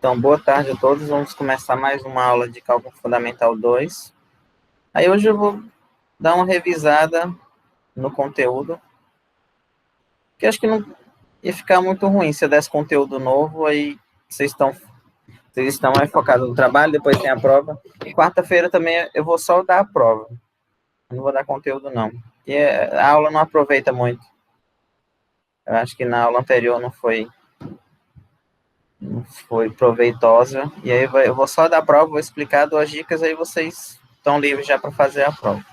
Então, boa tarde a todos. Vamos começar mais uma aula de Cálculo Fundamental 2. Aí hoje eu vou dar uma revisada no conteúdo, que acho que não ia ficar muito ruim se eu desse conteúdo novo, aí vocês estão mais focados no trabalho, depois tem a prova. Quarta-feira também eu vou só dar a prova. Eu não vou dar conteúdo, não. E a aula não aproveita muito. Eu acho que na aula anterior não foi proveitosa. E aí eu vou só dar a prova, vou explicar duas dicas, aí vocês estão livres já para fazer a prova.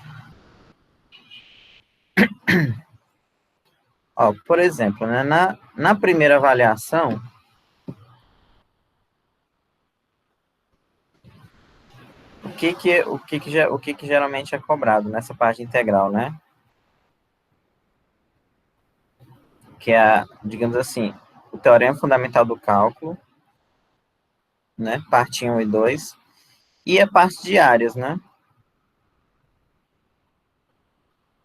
Ó, por exemplo, né, na primeira avaliação, o que geralmente é cobrado nessa parte integral, né? Que é, digamos assim, o teorema fundamental do cálculo, né? Parte 1 e 2, e a parte de áreas, né?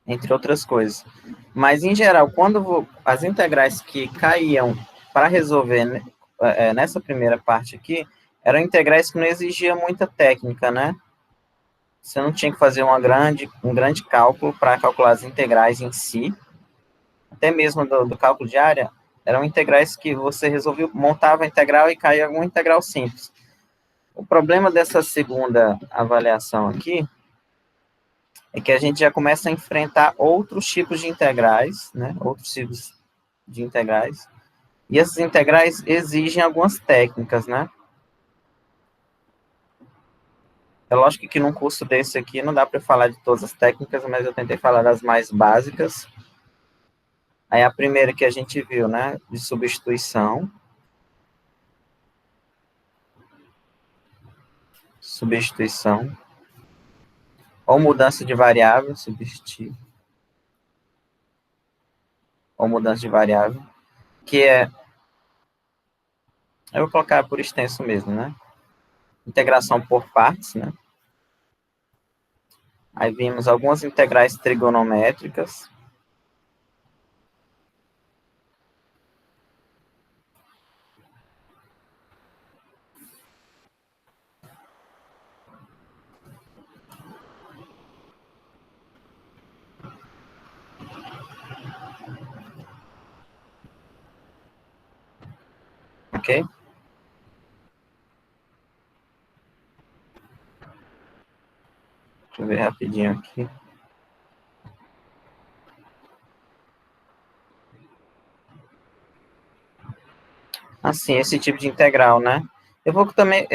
Entre outras coisas. Mas, em geral, quando as integrais que caíam para resolver nessa primeira parte aqui, eram integrais que não exigiam muita técnica, né? Você não tinha que fazer um grande cálculo para calcular as integrais em si, até mesmo do cálculo de área, eram integrais que você resolvia, montava a integral e caía alguma integral simples. O problema dessa segunda avaliação aqui é que a gente já começa a enfrentar outros tipos de integrais, né? Outros tipos de integrais. E essas integrais exigem algumas técnicas, né? É lógico que num curso desse aqui não dá para falar de todas as técnicas, mas eu tentei falar das mais básicas. Aí a primeira que a gente viu, né? De substituição. Substituição. Ou mudança de variável, substituir. Ou mudança de variável. Que é... Eu vou colocar por extenso mesmo, né? Integração por partes, né? Aí vimos algumas integrais trigonométricas. Ok? Deixa eu ver rapidinho aqui. Assim, esse tipo de integral, né? Eu vou também,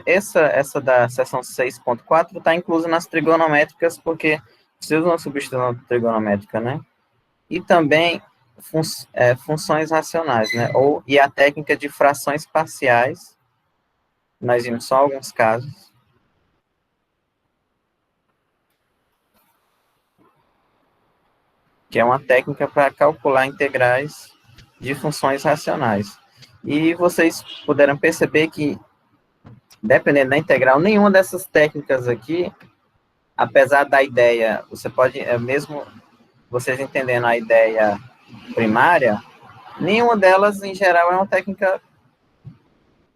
essa da seção 6.4 está inclusa nas trigonométricas, porque precisa de uma substituição trigonométrica, né? E também funções racionais, né? E a técnica de frações parciais, nós vimos só alguns casos. Que é uma técnica para calcular integrais de funções racionais. E vocês puderam perceber que, dependendo da integral, nenhuma dessas técnicas aqui, apesar da ideia, você pode, mesmo vocês entendendo a ideia primária, nenhuma delas, em geral, é uma técnica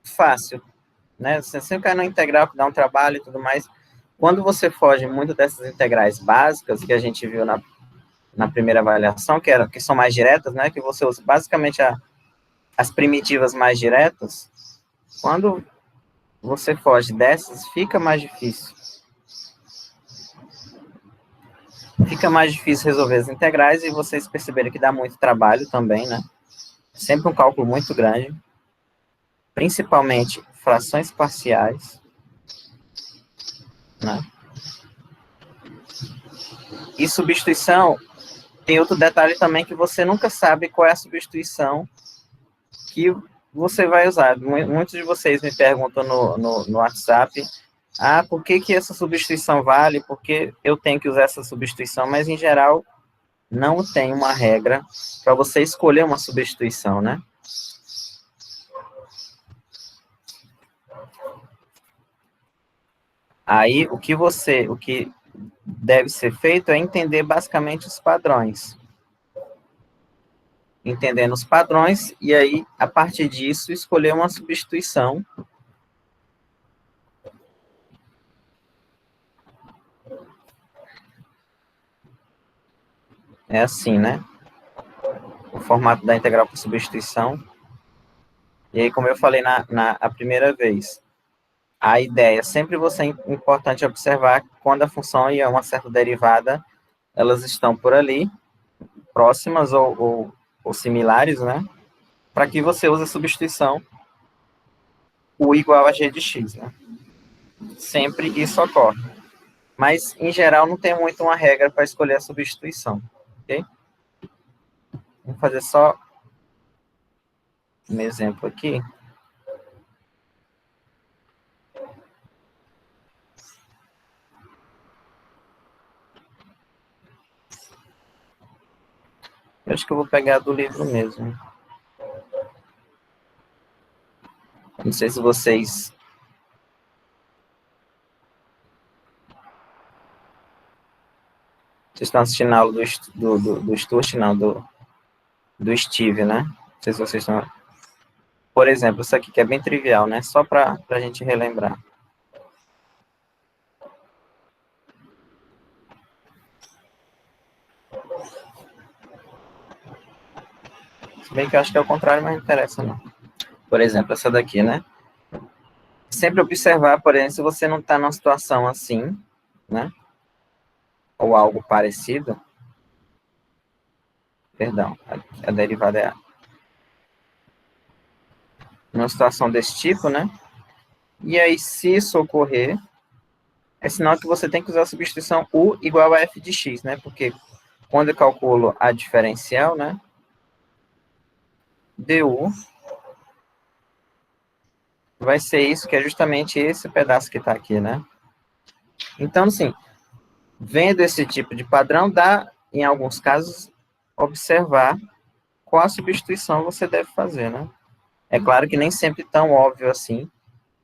fácil, né? Você sempre cai na integral que dá um trabalho e tudo mais. Quando você foge muito dessas integrais básicas que a gente viu na primeira avaliação, que são mais diretas, né? Que você usa basicamente as primitivas mais diretas, quando você foge dessas, fica mais difícil. Fica mais difícil resolver as integrais e vocês perceberam que dá muito trabalho também, né? Sempre um cálculo muito grande, principalmente frações parciais, né? E substituição, tem outro detalhe também que você nunca sabe qual é a substituição que você vai usar. Muitos de vocês me perguntam no WhatsApp, por que essa substituição vale? Porque eu tenho que usar essa substituição, mas em geral não tem uma regra para você escolher uma substituição, né? Aí, o que deve ser feito é entender basicamente os padrões. Entendendo os padrões, e aí, a partir disso, escolher uma substituição É assim, né? O formato da integral por substituição. E aí, como eu falei a primeira vez, a ideia, sempre você é importante observar quando a função e uma certa derivada, elas estão por ali, próximas ou similares, né? Para que você use a substituição U igual a g de x, né? Sempre isso ocorre. Mas, em geral, não tem muito uma regra para escolher a substituição, ok? Vamos fazer só um exemplo aqui. Eu acho que eu vou pegar do livro mesmo. Não sei se vocês estão assistindo a aula do Stuart, não, do Steve, né? Não sei se vocês estão... Por exemplo, isso aqui que é bem trivial, né? Só para a gente relembrar. Se bem que eu acho que é o contrário, mas não interessa, não. Por exemplo, essa daqui, né? Sempre observar, por exemplo, se você não está numa situação assim, né? Ou algo parecido. Perdão, a derivada é numa situação desse tipo, né? E aí, se isso ocorrer, é sinal que você tem que usar a substituição U igual a f de x, né? Porque quando eu calculo a diferencial, né? du vai ser isso, que é justamente esse pedaço que está aqui, né? Então, assim, vendo esse tipo de padrão, dá, em alguns casos, observar qual a substituição você deve fazer, né? É claro que nem sempre tão óbvio assim,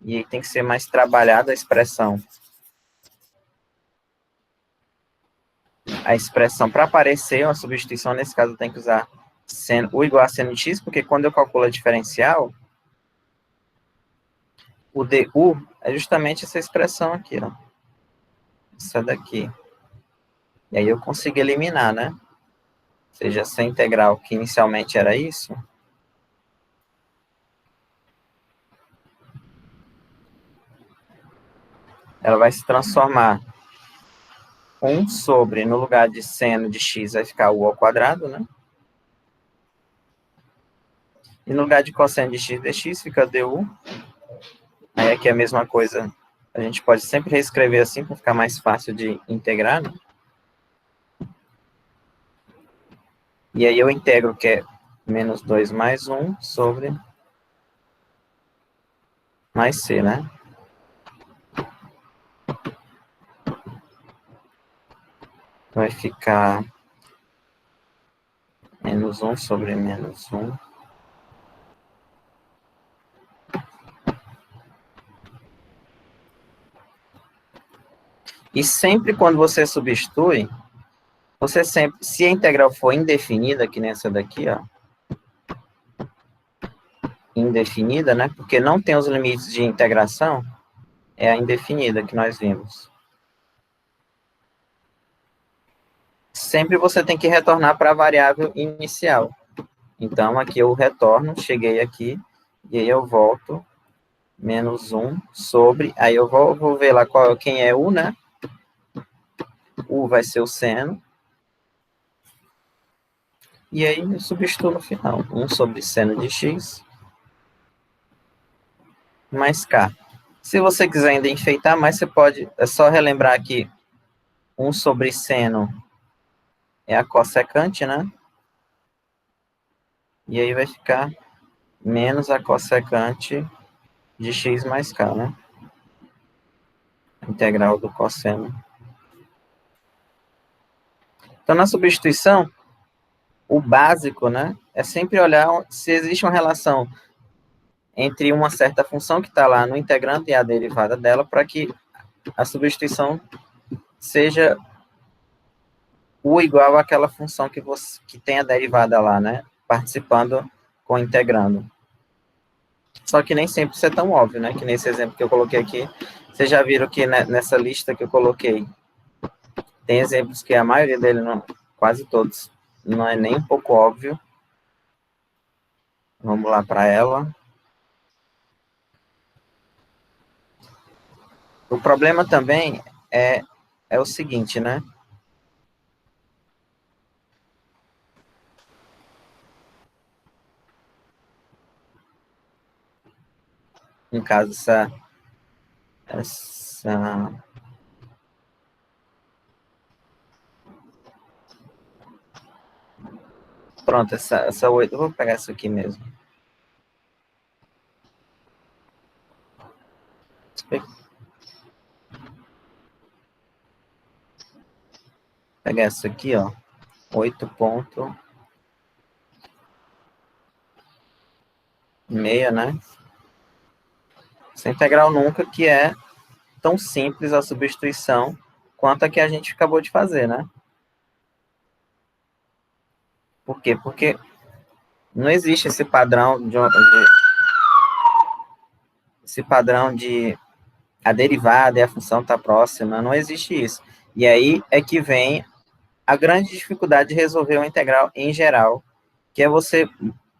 e aí tem que ser mais trabalhada a expressão. A expressão para aparecer uma substituição, nesse caso, eu tenho que usar U igual a seno de x, porque quando eu calculo a diferencial, o du é justamente essa expressão aqui, ó. Essa daqui. E aí eu consigo eliminar, né? Ou seja, essa integral que inicialmente era isso, ela vai se transformar 1 sobre, no lugar de seno de x, vai ficar u ao quadrado, né? E no lugar de cosseno de x dx, fica du. Aí aqui é a mesma coisa. A gente pode sempre reescrever assim, para ficar mais fácil de integrar, né? E aí eu integro, que é menos 2 mais 1 sobre mais c, né? Vai ficar menos 1 sobre menos 1. E sempre quando você substitui, você sempre, se a integral for indefinida, que nessa daqui, ó, indefinida, né? Porque não tem os limites de integração, é a indefinida que nós vimos. Sempre você tem que retornar para a variável inicial. Então, aqui eu retorno, cheguei aqui, e aí eu volto, menos 1 sobre, aí eu vou ver lá quem é U, né? U vai ser o seno. E aí eu substituo no final. 1 sobre seno de x mais k. Se você quiser ainda enfeitar mais, você pode, é só relembrar aqui, 1 sobre seno é a cossecante, né? E aí vai ficar menos a cossecante de x mais k, né? Integral do cosseno. Então, na substituição, o básico, né, é sempre olhar se existe uma relação entre uma certa função que está lá no integrando e a derivada dela, para que a substituição seja U igual àquela função que tem a derivada lá, né, participando com o integrando. Só que nem sempre isso é tão óbvio, né, que nesse exemplo que eu coloquei aqui, vocês já viram que nessa lista que eu coloquei, tem exemplos que a maioria deles, não, quase todos, não é nem um pouco óbvio. Vamos lá para ela. O problema também é o seguinte, né? No caso, essa pronto, essa 8, eu vou pegar essa aqui mesmo. Pegar essa aqui, ó, 8,6, né? Essa integral nunca, que é tão simples a substituição quanto a que a gente acabou de fazer, né? Por quê? Porque não existe esse padrão esse padrão de a derivada e a função tá próxima, não existe isso. E aí é que vem a grande dificuldade de resolver uma integral em geral, que é você,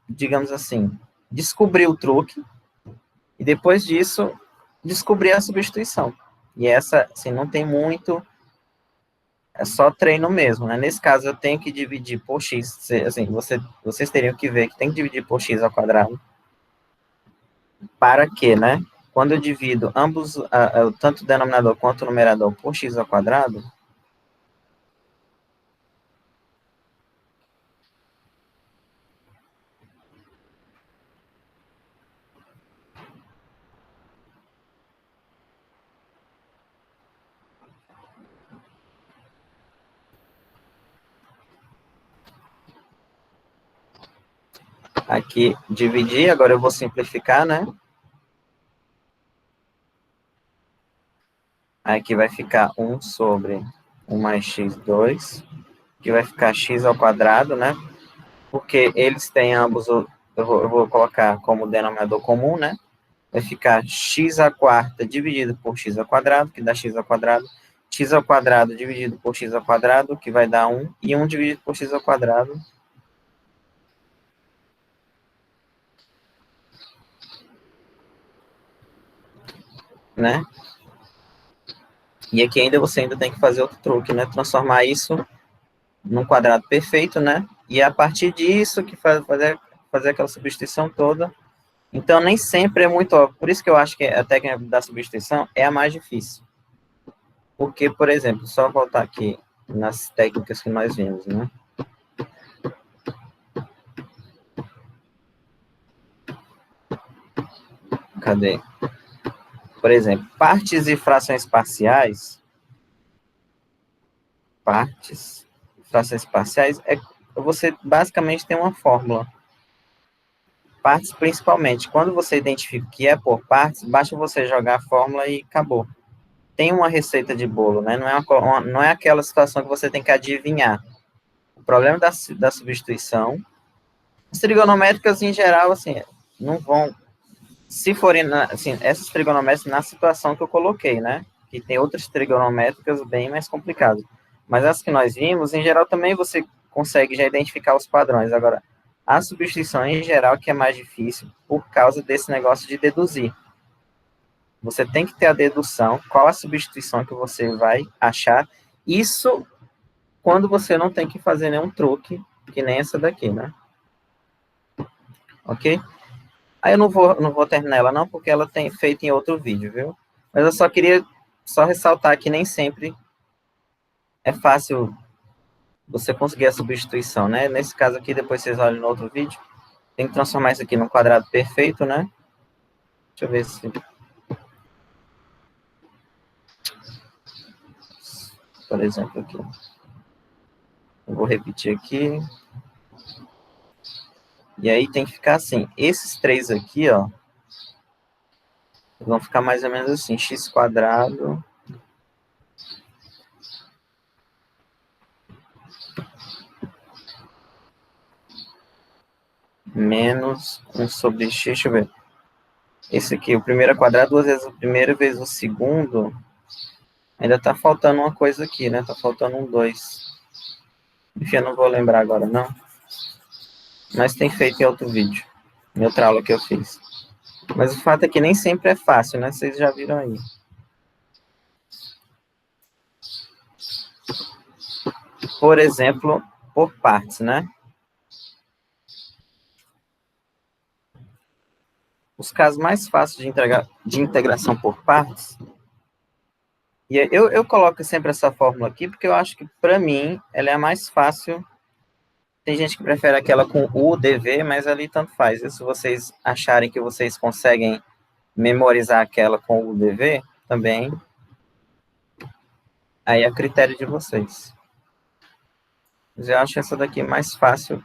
digamos assim, descobrir o truque e depois disso descobrir a substituição. E essa, assim, não tem muito, é só treino mesmo, né? Nesse caso, eu tenho que dividir por x, assim, vocês teriam que ver que tem que dividir por x ao quadrado. Para quê, né? Quando eu divido ambos, tanto o denominador quanto o numerador por x ao quadrado, aqui dividir, agora eu vou simplificar, né? Aqui vai ficar 1 sobre 1 mais x2, que vai ficar x ao quadrado, né? Porque eles têm ambos, eu vou colocar como denominador comum, né? Vai ficar x à quarta dividido por x ao quadrado, que dá x ao quadrado dividido por x ao quadrado, que vai dar 1, e 1 dividido por x ao quadrado, né? E aqui ainda você ainda tem que fazer outro truque, né? Transformar isso num quadrado perfeito, né? E a partir disso que fazer aquela substituição toda. Então, nem sempre é muito óbvio. Por isso que eu acho que a técnica da substituição é a mais difícil. Porque, por exemplo, só voltar aqui nas técnicas que nós vimos, né? Cadê? Por exemplo, partes e frações parciais. Partes, frações parciais, você basicamente tem uma fórmula. Partes, principalmente. Quando você identifica que é por partes, basta você jogar a fórmula e acabou. Tem uma receita de bolo, né? Não é aquela situação que você tem que adivinhar. O problema da substituição, as trigonométricas em geral, assim, não vão, se forem, assim, essas trigonométricas na situação que eu coloquei, né? Que tem outras trigonométricas bem mais complicadas. Mas as que nós vimos, em geral, também você consegue já identificar os padrões. Agora, a substituição em geral que é mais difícil por causa desse negócio de deduzir. Você tem que ter a dedução, qual a substituição que você vai achar. Isso quando você não tem que fazer nenhum truque, que nem essa daqui, né? Ok? Aí eu não vou terminar ela não, porque ela tem feito em outro vídeo, viu? Mas eu só queria ressaltar que nem sempre é fácil você conseguir a substituição, né? Nesse caso aqui, depois vocês olham no outro vídeo, tem que transformar isso aqui num quadrado perfeito, né? Deixa eu ver se... Por exemplo, aqui. Eu vou repetir aqui. E aí tem que ficar assim. Esses três aqui, ó, vão ficar mais ou menos assim. X quadrado menos 1 sobre x. Deixa eu ver. Esse aqui, o primeiro é quadrado, duas vezes o primeiro vezes o segundo. Ainda tá faltando uma coisa aqui, né? Tá faltando um 2. Enfim, eu não vou lembrar agora, não. Mas tem feito em outro vídeo, em outra aula que eu fiz. Mas o fato é que nem sempre é fácil, né? Vocês já viram aí. Por exemplo, por partes, né? Os casos mais fáceis de integração por partes, e eu coloco sempre essa fórmula aqui, porque eu acho que, para mim, ela é a mais fácil. Tem gente que prefere aquela com U, DV, mas ali tanto faz. E se vocês acharem que vocês conseguem memorizar aquela com U, DV, também, aí é a critério de vocês. Mas eu acho essa daqui mais fácil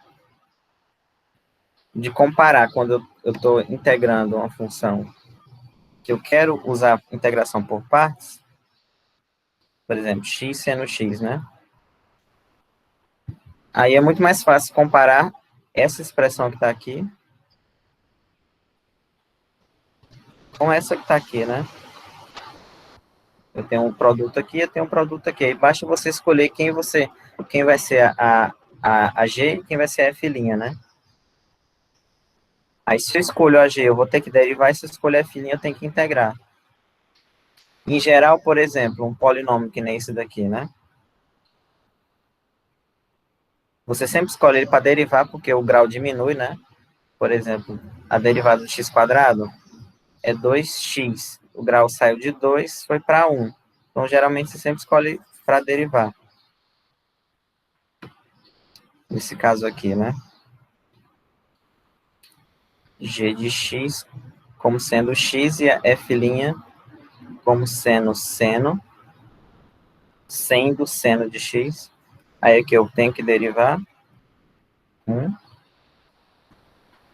de comparar quando eu estou integrando uma função que eu quero usar integração por partes, por exemplo, x seno x, né? Aí é muito mais fácil comparar essa expressão que está aqui com essa que está aqui, né? Eu tenho um produto aqui, eu tenho um produto aqui. Aí basta você escolher quem vai ser a G e quem vai ser a F', né? Aí se eu escolho a G, eu vou ter que derivar, e se eu escolher a F', eu tenho que integrar. Em geral, por exemplo, um polinômio que nem esse daqui, né? Você sempre escolhe ele para derivar, porque o grau diminui, né? Por exemplo, a derivada do x² é 2x. O grau saiu de 2, foi para 1. Então, geralmente, você sempre escolhe para derivar. Nesse caso aqui, né? G de x como sendo x e a F' como sendo sendo seno de x. Aí aqui eu tenho que derivar 1.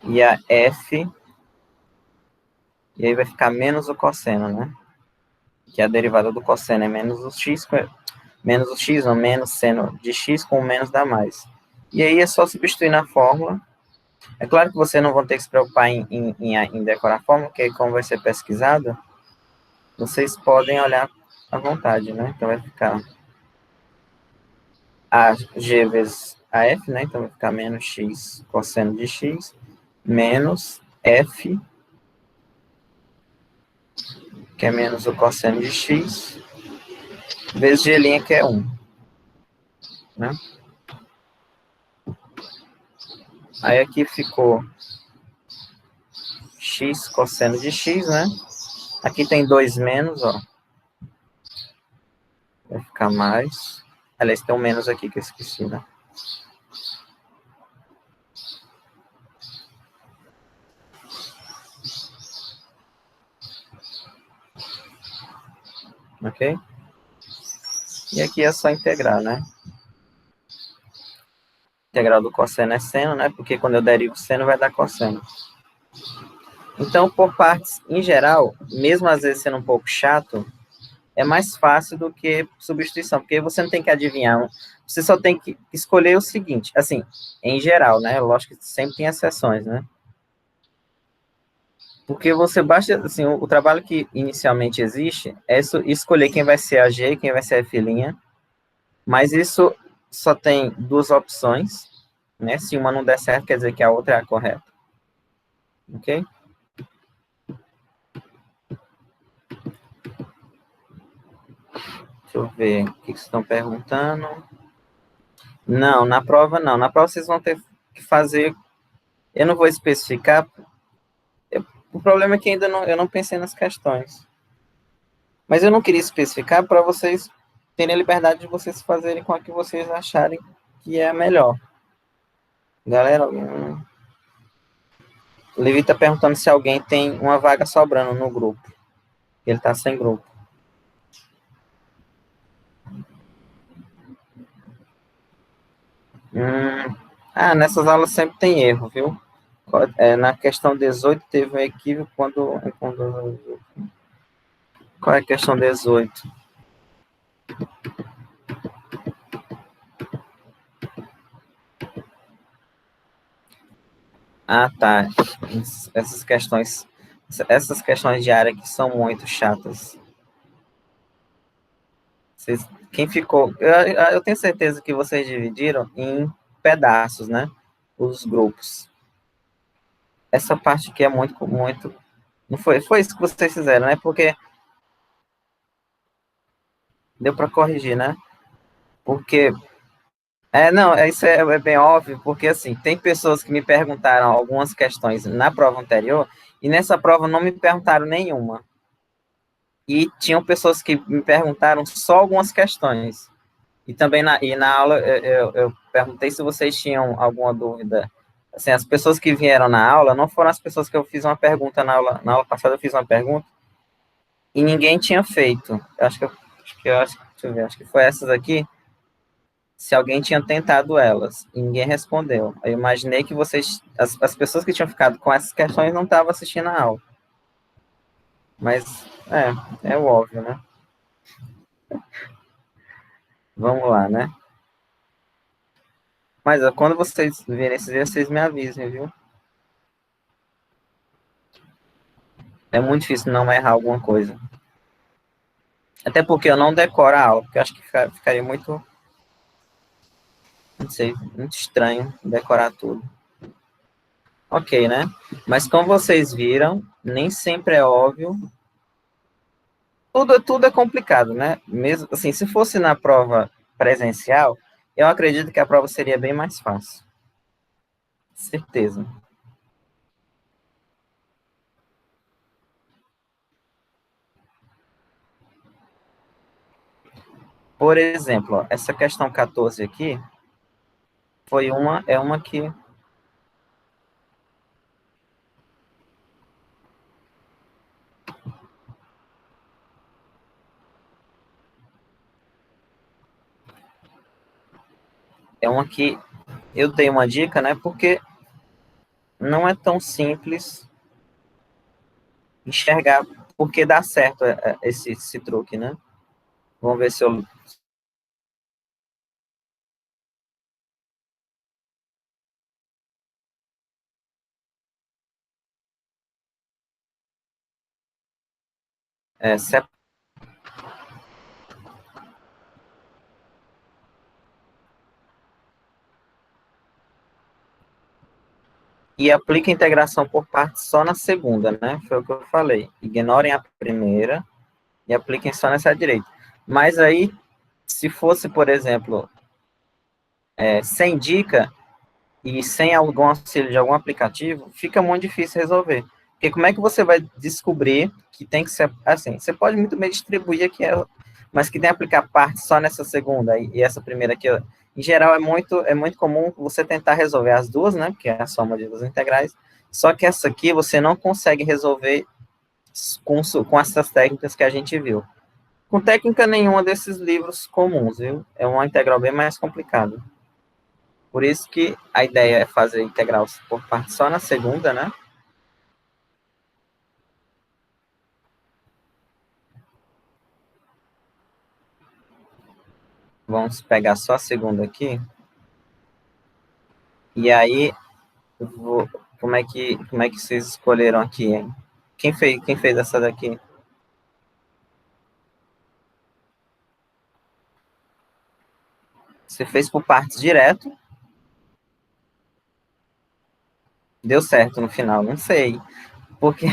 E a F, e aí vai ficar menos o cosseno, né? Que a derivada do cosseno é menos o x, não, menos seno de x com menos dá mais. E aí é só substituir na fórmula. É claro que vocês não vão ter que se preocupar em decorar a fórmula, porque como vai ser pesquisado, vocês podem olhar à vontade, né? Então vai ficar a g vezes a f, né? Então vai ficar menos x cosseno de x, menos f, que é menos o cosseno de x, vezes g', que é 1. Né? Aí aqui ficou x cosseno de x, né? Aqui tem 2 menos, ó. Vai ficar mais. Aliás, tem um menos aqui que eu esqueci, né? Ok? E aqui é só integrar, né? Integral do cosseno é seno, né? Porque quando eu derivo seno, vai dar cosseno. Então, por partes, em geral, mesmo às vezes sendo um pouco chato, é mais fácil do que substituição, porque você não tem que adivinhar, você só tem que escolher o seguinte, assim, em geral, né? Lógico que sempre tem exceções, né? Porque você basta, assim, o trabalho que inicialmente existe é escolher quem vai ser a G e quem vai ser a F', mas isso só tem duas opções, né? Se uma não der certo, quer dizer que a outra é a correta. Ok? Deixa eu ver o que vocês estão perguntando. Não, na prova não. Na prova vocês vão ter que fazer. Eu não vou especificar. O problema é que ainda não, eu não pensei nas questões. Mas eu não queria especificar para vocês terem a liberdade de vocês fazerem com a que vocês acharem que é a melhor. Galera, o Levi está perguntando se alguém tem uma vaga sobrando no grupo. Ele está sem grupo. Nessas aulas sempre tem erro, viu? Na questão 18 teve um equívoco quando... Qual é a questão 18? Ah, tá. Essas questões de área que são muito chatas. Quem ficou. Eu tenho certeza que vocês dividiram em pedaços, né? Os grupos. Essa parte aqui é muito. Não foi isso que vocês fizeram, né? Porque deu para corrigir, né? Porque. Não, isso é bem óbvio, porque assim, tem pessoas que me perguntaram algumas questões na prova anterior, e nessa prova não me perguntaram nenhuma. E tinham pessoas que me perguntaram só algumas questões. E também na aula eu perguntei se vocês tinham alguma dúvida. Assim, as pessoas que vieram na aula não foram as pessoas que eu fiz uma pergunta na aula passada eu fiz uma pergunta e ninguém tinha feito. Deixa eu ver, acho que foi essas aqui, se alguém tinha tentado elas e ninguém respondeu. Eu imaginei que as pessoas que tinham ficado com essas questões não estavam assistindo a aula. Mas é o óbvio, né? Vamos lá, né? Mas quando vocês verem esses vídeos, vocês me avisem, viu? É muito difícil não errar alguma coisa. Até porque eu não decoro a aula, porque eu acho que ficaria muito, não sei, muito estranho decorar tudo. Ok, né? Mas como vocês viram, nem sempre é óbvio. Tudo é complicado, né? Mesmo assim, se fosse na prova presencial, eu acredito que a prova seria bem mais fácil. Certeza. Por exemplo, ó, essa questão 14 aqui é uma que eu dei uma dica, né? Porque não é tão simples enxergar porque dá certo esse truque, né? Vamos ver se eu. É, e aplica a integração por partes só na segunda, né? Foi o que eu falei. Ignorem a primeira e apliquem só nessa direita. Mas aí, se fosse, por exemplo, sem dica e sem algum auxílio de algum aplicativo, fica muito difícil resolver. Porque como é que você vai descobrir que tem que ser assim? Você pode muito bem distribuir aqui, mas que tem que aplicar parte só nessa segunda e essa primeira aqui, em geral é muito comum você tentar resolver as duas, né? Porque é a soma de duas integrais. Só que essa aqui você não consegue resolver com essas técnicas que a gente viu. Com técnica nenhuma desses livros comuns, viu? É uma integral bem mais complicada. Por isso que a ideia é fazer integral por parte só na segunda, né? Vamos pegar só a segunda aqui. E aí, como é que vocês escolheram aqui, hein? Quem fez essa daqui? Você fez por partes direto, deu certo no final, não sei. Porque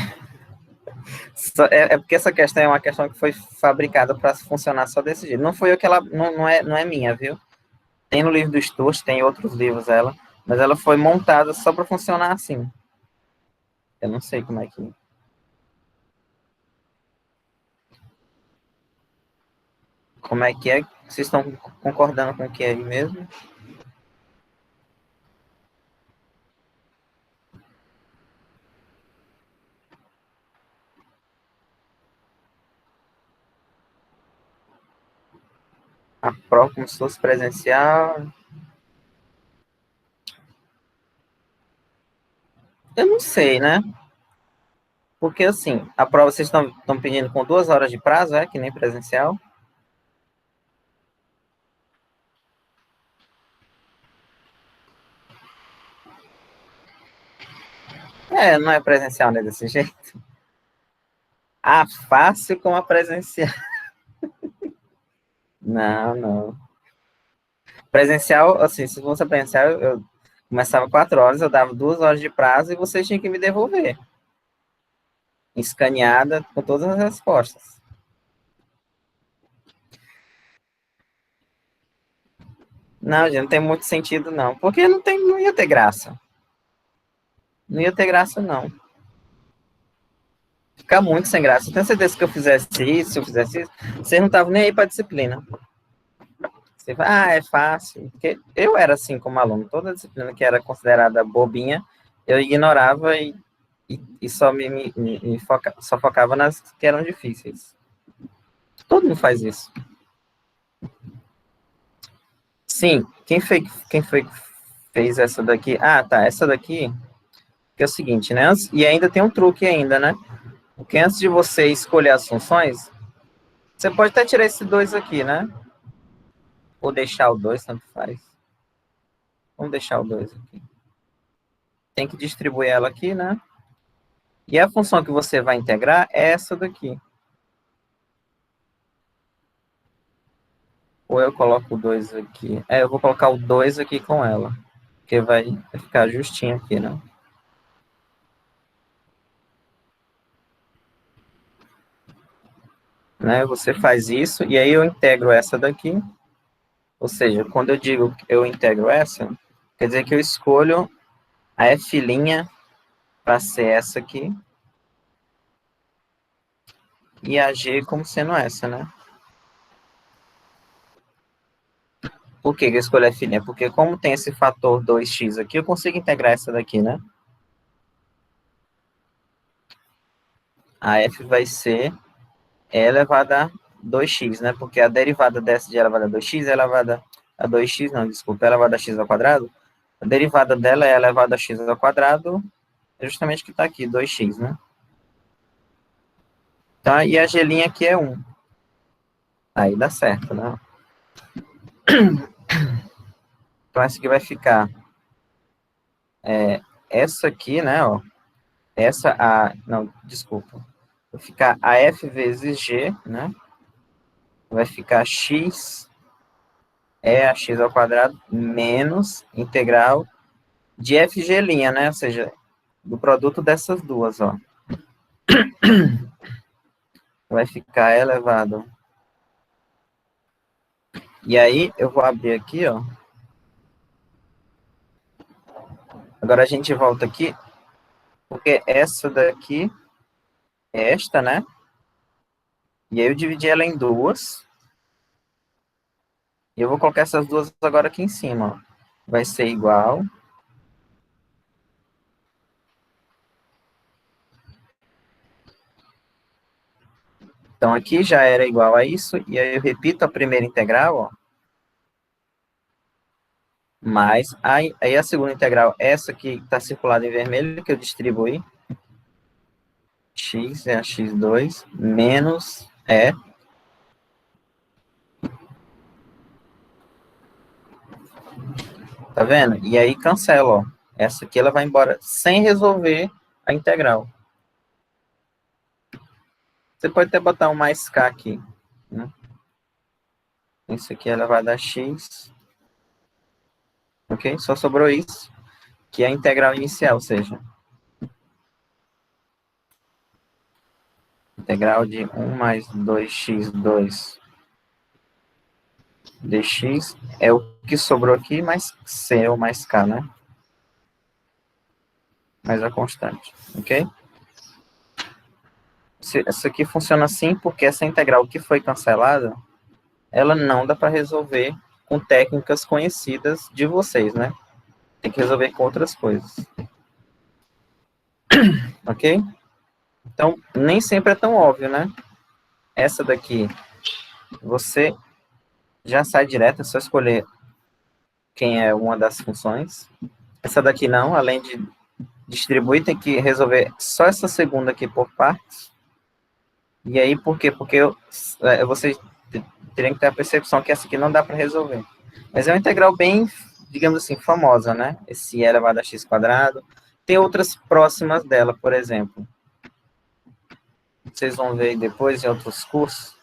é porque essa questão é uma questão que foi fabricada para funcionar só desse jeito. Não foi o que ela. Não é minha, viu? Tem no livro do Sturz, tem outros livros ela, mas ela foi montada só para funcionar assim. Eu não sei como é que. Como é que é? Vocês estão concordando com o que é aí mesmo? A prova como se fosse presencial? Eu não sei, né? Porque assim, a prova vocês estão pedindo com 2 horas de prazo, é? Que nem presencial? Não é presencial, né? Desse jeito. Ah, fácil como a presencial. Não, não. Presencial, assim, se fosse presencial, eu começava 4 horas, eu dava 2 horas de prazo e vocês tinham que me devolver. Escaneada com todas as respostas. Não, gente, não tem muito sentido, não. Porque não ia ter graça. Não ia ter graça, não. Ficar muito sem graça. Eu tenho certeza que eu fizesse isso, se eu fizesse isso, vocês não estavam nem aí para disciplina. Você fala, é fácil. Porque eu era assim como aluno. Toda disciplina que era considerada bobinha, eu ignorava e só só focava nas que eram difíceis. Todo mundo faz isso. Sim, quem foi que fez essa daqui? Ah, tá, essa daqui, que é o seguinte, né? E ainda tem um truque ainda, né? Porque antes de você escolher as funções, você pode até tirar esse 2 aqui, né? Ou deixar o 2, tanto faz. Vamos deixar o 2 aqui. Tem que distribuir ela aqui, né? E a função que você vai integrar é essa daqui. Ou eu coloco o 2 aqui. Eu vou colocar o 2 aqui com ela. Porque vai ficar justinho aqui, né? Você faz isso e aí eu integro essa daqui. Ou seja, quando eu digo que eu integro essa, quer dizer que eu escolho a F' para ser essa aqui e a G como sendo essa, né? Por que eu escolhi a F'? Porque como tem esse fator 2x aqui, eu consigo integrar essa daqui, né? A F vai ser E elevada a 2x, né? Porque a derivada dessa de elevada a 2x é elevada a 2x, não, desculpa, é elevada a x ao quadrado. A derivada dela é elevada a x ao quadrado, é justamente o que está aqui, 2x, né? Tá? E a G' aqui é 1. Aí dá certo, né? Então essa aqui vai ficar essa aqui, né? Ó, não, desculpa. Vai ficar a F vezes G, né? Vai ficar x a x ao quadrado menos integral de FG', né? Ou seja, do produto dessas duas, ó. Vai ficar elevado. E aí, eu vou abrir aqui, ó. Agora a gente volta aqui, porque essa daqui é esta, né? E aí eu dividi ela em duas. E eu vou colocar essas duas agora aqui em cima, ó. Vai ser igual. Então, aqui já era igual a isso. E aí eu repito a primeira integral, ó. Mais, aí a segunda integral, essa que está circulada em vermelho, que eu distribuí, x é a x2, menos tá vendo? E aí cancela, ó. Essa aqui ela vai embora sem resolver a integral. Você pode até botar um mais k aqui, né? Isso aqui ela vai dar x, ok? Só sobrou isso, que é a integral inicial, ou seja, integral de 1 mais 2x2 dx é o que sobrou aqui, mais c ou mais k, né? Mais a constante, ok? Essa aqui funciona assim porque essa integral que foi cancelada, ela não dá para resolver com técnicas conhecidas de vocês, né? Tem que resolver com outras coisas, ok? Então, nem sempre é tão óbvio, né? Essa daqui, você já sai direto, é só escolher quem é uma das funções. Essa daqui não, além de distribuir, tem que resolver só essa segunda aqui por partes. E aí, por quê? Porque vocês teriam que ter a percepção que essa aqui não dá para resolver. Mas é uma integral bem, digamos assim, famosa, né? Esse e elevado a x quadrado. Tem outras próximas dela, por exemplo. Vocês vão ver depois em outros cursos.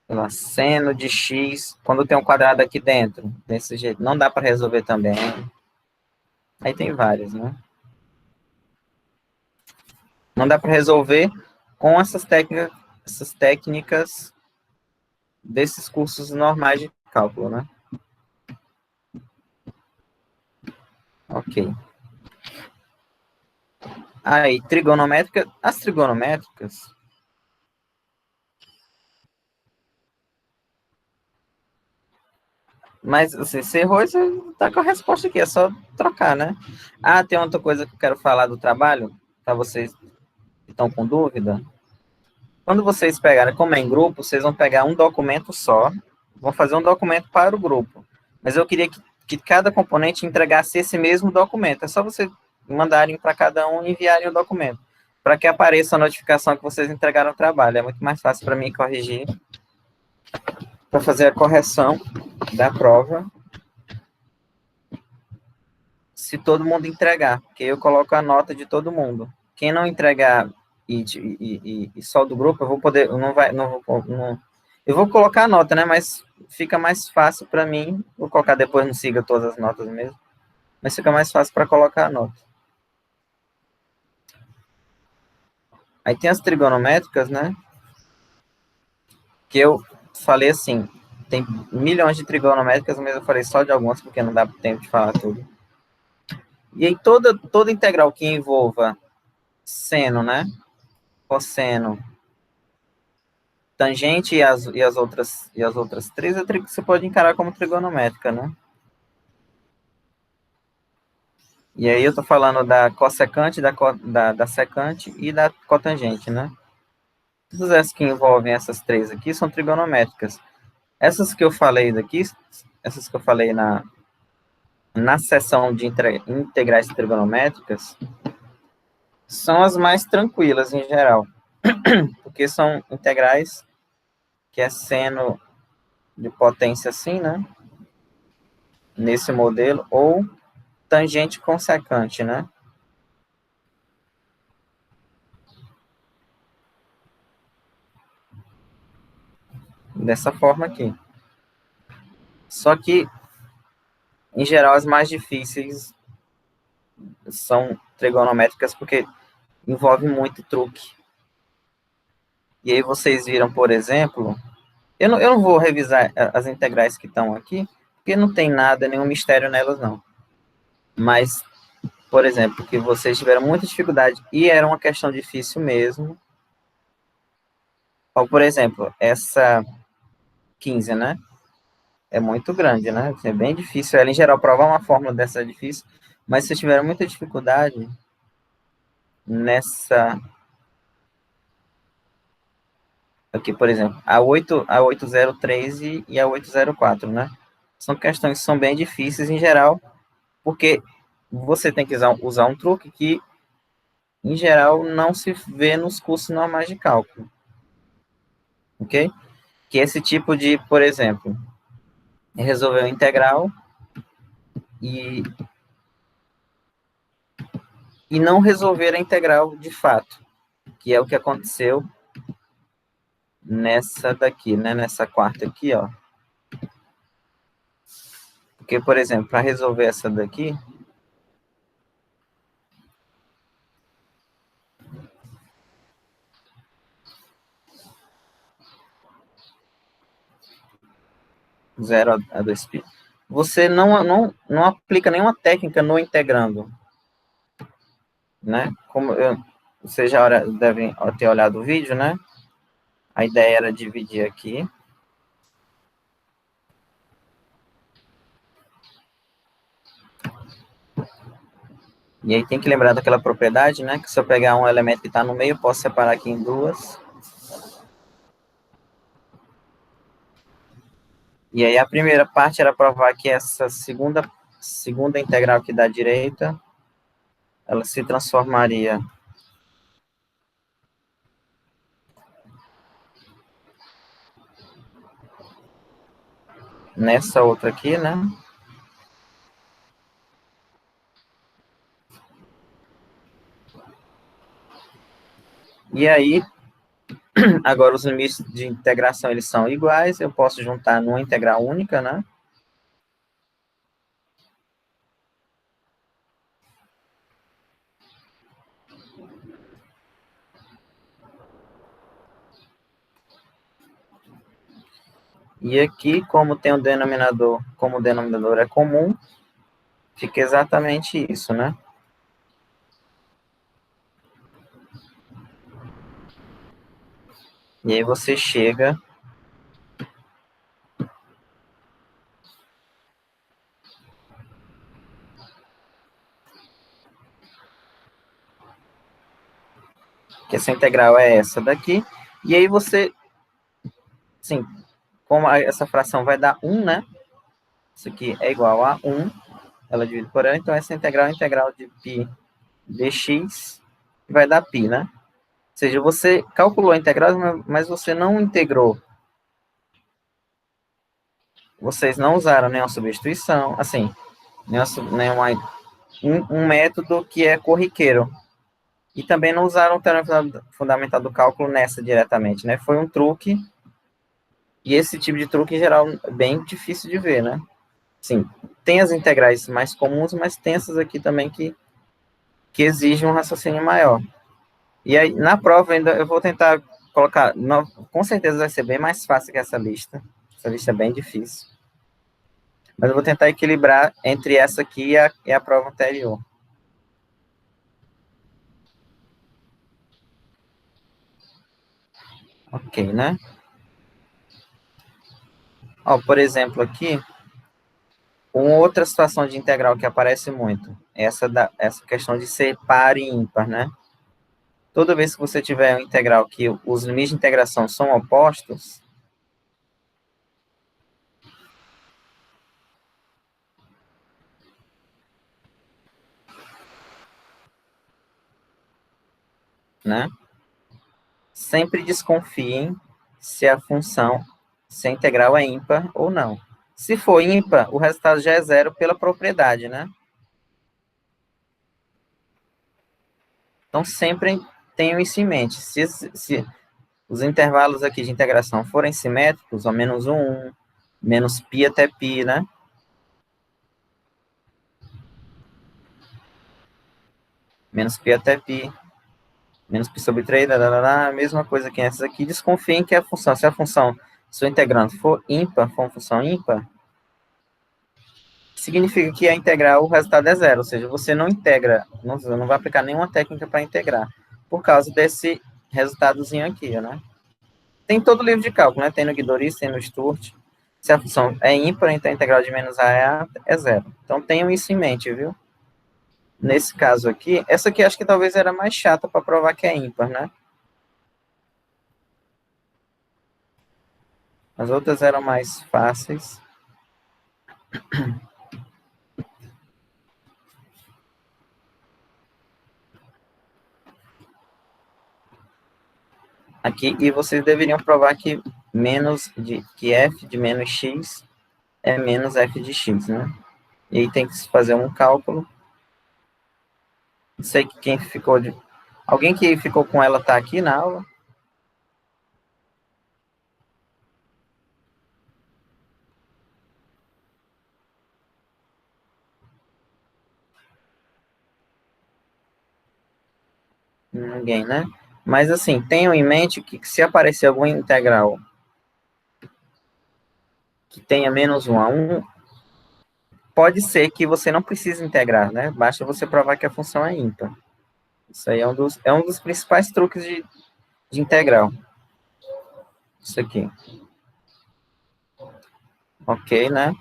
sei lá, seno de x, quando tem um quadrado aqui dentro, desse jeito, não dá para resolver também. Aí tem várias, né? Não dá para resolver com essas técnicas desses cursos normais de cálculo, né? Ok. Aí, trigonométrica, as trigonométricas, mas assim, você errou, você tá com a resposta aqui, é só trocar, né? Ah, tem outra coisa que eu quero falar do trabalho, para vocês que estão com dúvida. Quando vocês pegarem, como é em grupo, vocês vão pegar um documento só, vão fazer um documento para o grupo. Mas eu queria que cada componente entregasse esse mesmo documento. É só vocês mandarem para cada um e enviarem o documento, para que apareça a notificação que vocês entregaram o trabalho. É muito mais fácil para mim corrigir, para fazer a correção da prova, se todo mundo entregar, porque eu coloco a nota de todo mundo. Quem não entregar e só do grupo, eu vou poder, eu não vai, não vou, não, eu vou colocar a nota, né? Mas fica mais fácil para mim. Vou colocar depois, não siga todas as notas mesmo, mas fica mais fácil para colocar a nota. Aí tem as trigonométricas, né? Que eu falei assim, tem milhões de trigonométricas, mas eu falei só de algumas porque não dá tempo de falar tudo. E aí toda integral que envolva seno, né? Cosseno, tangente e as outras três, você pode encarar como trigonométrica, né? E aí eu tô falando da cossecante, da secante e da cotangente, né? Todas essas que envolvem essas três aqui são trigonométricas. Essas que eu falei daqui, essas que eu falei na seção de integrais trigonométricas, são as mais tranquilas em geral, porque são integrais que é seno de potência assim, né? Nesse modelo, ou tangente com secante, né? Dessa forma aqui. Só que, em geral, as mais difíceis são trigonométricas porque envolve muito truque. E aí vocês viram, por exemplo, eu não vou revisar as integrais que estão aqui, porque não tem nada, nenhum mistério nelas, não. Mas, por exemplo, que vocês tiveram muita dificuldade e era uma questão difícil mesmo. Ou, por exemplo, essa 15, né? É muito grande, né? É bem difícil. Ela, em geral, provar uma fórmula dessa é difícil, mas se tiveram muita dificuldade nessa. Aqui, por exemplo, a 803 e a 804, né? São questões que são bem difíceis em geral, porque você tem que usar um truque que, em geral, não se vê nos cursos normais de cálculo, ok? Que é esse tipo de, por exemplo, resolver uma integral e, e não resolver a integral de fato, que é o que aconteceu nessa daqui, né? Nessa quarta aqui, ó. Porque, por exemplo, para resolver essa daqui, zero a 2π, você não aplica nenhuma técnica no integrando, né? Vocês já devem ter olhado o vídeo, né? A ideia era dividir aqui. E aí tem que lembrar daquela propriedade, né? Que se eu pegar um elemento que está no meio, posso separar aqui em duas. E aí a primeira parte era provar que essa segunda integral aqui da direita, ela se transformaria nessa outra aqui, né? E aí Agora, os limites de integração, eles são iguais, eu posso juntar numa integral única, né? E aqui, como tem o denominador, como o denominador é comum, fica exatamente isso, né? E aí você chega que essa integral é essa daqui, e aí você, sim, como essa fração vai dar 1, né? Isso aqui é igual a 1, ela divide por ela, então essa integral é a integral de π dx, vai dar π, né? Ou seja, você calculou a integral, mas você não integrou. Vocês não usaram nenhuma substituição, assim, um método que é corriqueiro. E também não usaram o teorema fundamental do cálculo nessa diretamente, né? Foi um truque, e esse tipo de truque, em geral, é bem difícil de ver, né? Sim, tem as integrais mais comuns, mas tem essas aqui também que exigem um raciocínio maior. E aí, na prova, ainda eu vou tentar colocar, não, com certeza vai ser bem mais fácil que essa lista. Essa lista é bem difícil. Mas eu vou tentar equilibrar entre essa aqui e a prova anterior. Ok, né? Ó, por exemplo, aqui, uma outra situação de integral que aparece muito, essa questão de ser par e ímpar, né? Toda vez que você tiver uma integral que os limites de integração são opostos, né? Sempre desconfiem se a integral é ímpar ou não. Se for ímpar, o resultado já é zero pela propriedade, né? Então, sempre tenham isso em mente. Se os intervalos aqui de integração forem simétricos, ó, menos 1, menos π até π, né? Menos π até π, menos π sobre 3, a mesma coisa que essas aqui. Desconfiem que a função, se a função, se o integrando for ímpar, for uma função ímpar, significa que a integral, o resultado é zero, ou seja, você não integra, não vai aplicar nenhuma técnica para integrar, por causa desse resultadozinho aqui, né? Tem todo o livro de cálculo, né? Tem no Guidoriz, tem no Sturt. Se a função é ímpar, então a integral de menos a é zero. Então tenham isso em mente, viu? Nesse caso aqui, essa aqui acho que talvez era mais chata para provar que é ímpar, né? As outras eram mais fáceis. Aqui, e vocês deveriam provar que que f de menos x é menos f de x, né? E aí tem que se fazer um cálculo. Não sei quem ficou de... Alguém que ficou com ela tá aqui na aula? Ninguém, né? Mas assim, tenham em mente que se aparecer alguma integral que tenha menos 1 a 1, pode ser que você não precise integrar, né? Basta você provar que a função é ímpar. Isso aí é um dos principais truques de integral. Isso aqui. Ok, né?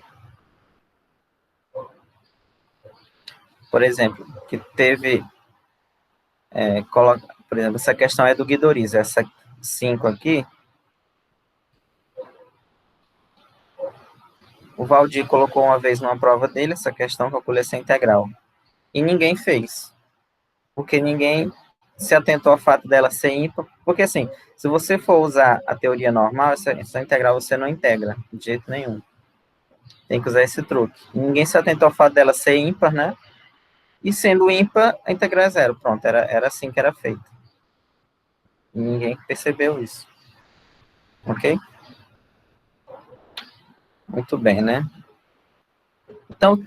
Por exemplo, que teve... por exemplo, essa questão é do Guidoriz. Essa 5 aqui, o Valdir colocou uma vez numa prova dele essa questão, calcula essa integral. E ninguém fez. Porque ninguém se atentou ao fato dela ser ímpar. Porque, assim, se você for usar a teoria normal, essa integral você não integra, de jeito nenhum. Tem que usar esse truque. Ninguém se atentou ao fato dela ser ímpar, né? E sendo ímpar, a integral é zero. Pronto, era assim que era feito. ninguém percebeu isso. Ok? Muito bem, né? Então,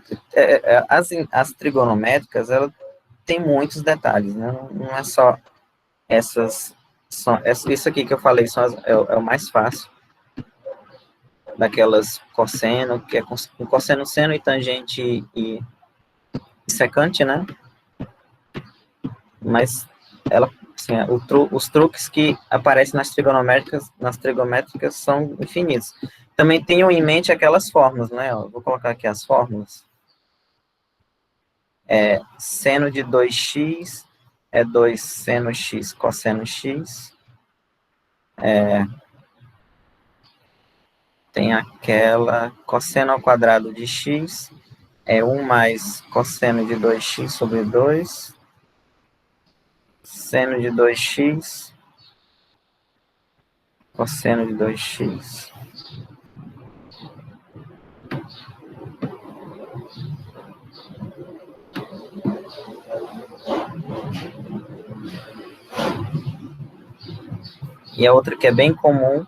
as trigonométricas, ela tem muitos detalhes, né? Não é só essas... isso aqui que eu falei é o mais fácil, daquelas cosseno, que é com cosseno, seno e tangente e secante, né? Mas ela, assim, os truques que aparecem nas trigonométricas são infinitos. Também tenham em mente aquelas fórmulas, né? Eu vou colocar aqui as fórmulas. Seno de 2x é 2 seno x cosseno x. Tem aquela cosseno ao quadrado de x é 1 mais cosseno de 2x sobre 2. Seno de 2x, cosseno de 2x. E a outra que é bem comum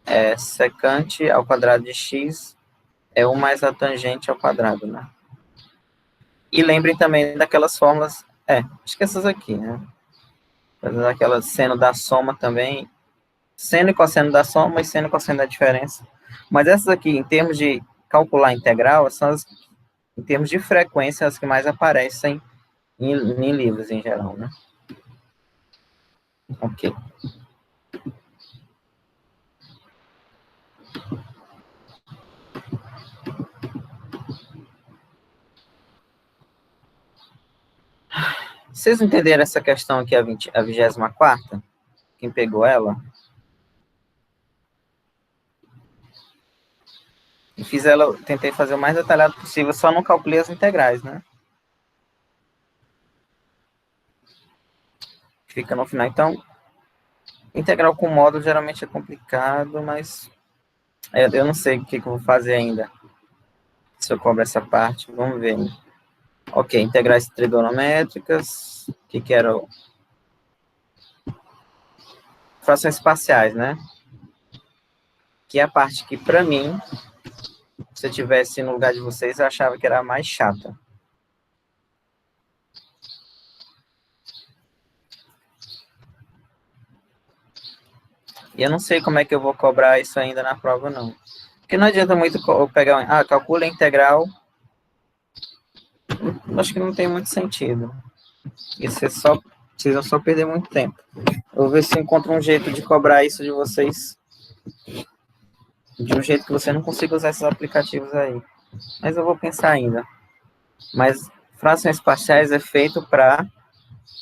é secante ao quadrado de x é 1 mais a tangente ao quadrado, né? E lembrem também daquelas fórmulas, acho que essas aqui, né? Aquela seno da soma também, seno e cosseno da soma e seno e cosseno da diferença. Mas essas aqui, em termos de calcular integral, são em termos de frequência, as que mais aparecem em livros em geral, né? Ok. Vocês entenderam essa questão aqui, a 24ª? Quem pegou ela? E fiz ela, tentei fazer o mais detalhado possível, só não calculei as integrais, né? Fica no final. Então, integral com módulo geralmente é complicado, mas eu não sei o que eu vou fazer ainda. Se eu cobro essa parte, vamos ver. Ok, integrais trigonométricas, que era frações parciais, né? Que é a parte que, para mim, se eu tivesse no lugar de vocês, eu achava que era a mais chata. E eu não sei como é que eu vou cobrar isso ainda na prova, não. Porque não adianta muito eu pegar... calcula a integral. Acho que não tem muito sentido. E vocês precisam só perder muito tempo. Eu vou ver se eu encontro um jeito de cobrar isso de vocês. De um jeito que você não consiga usar esses aplicativos aí. Mas eu vou pensar ainda. Mas frações parciais é feito para...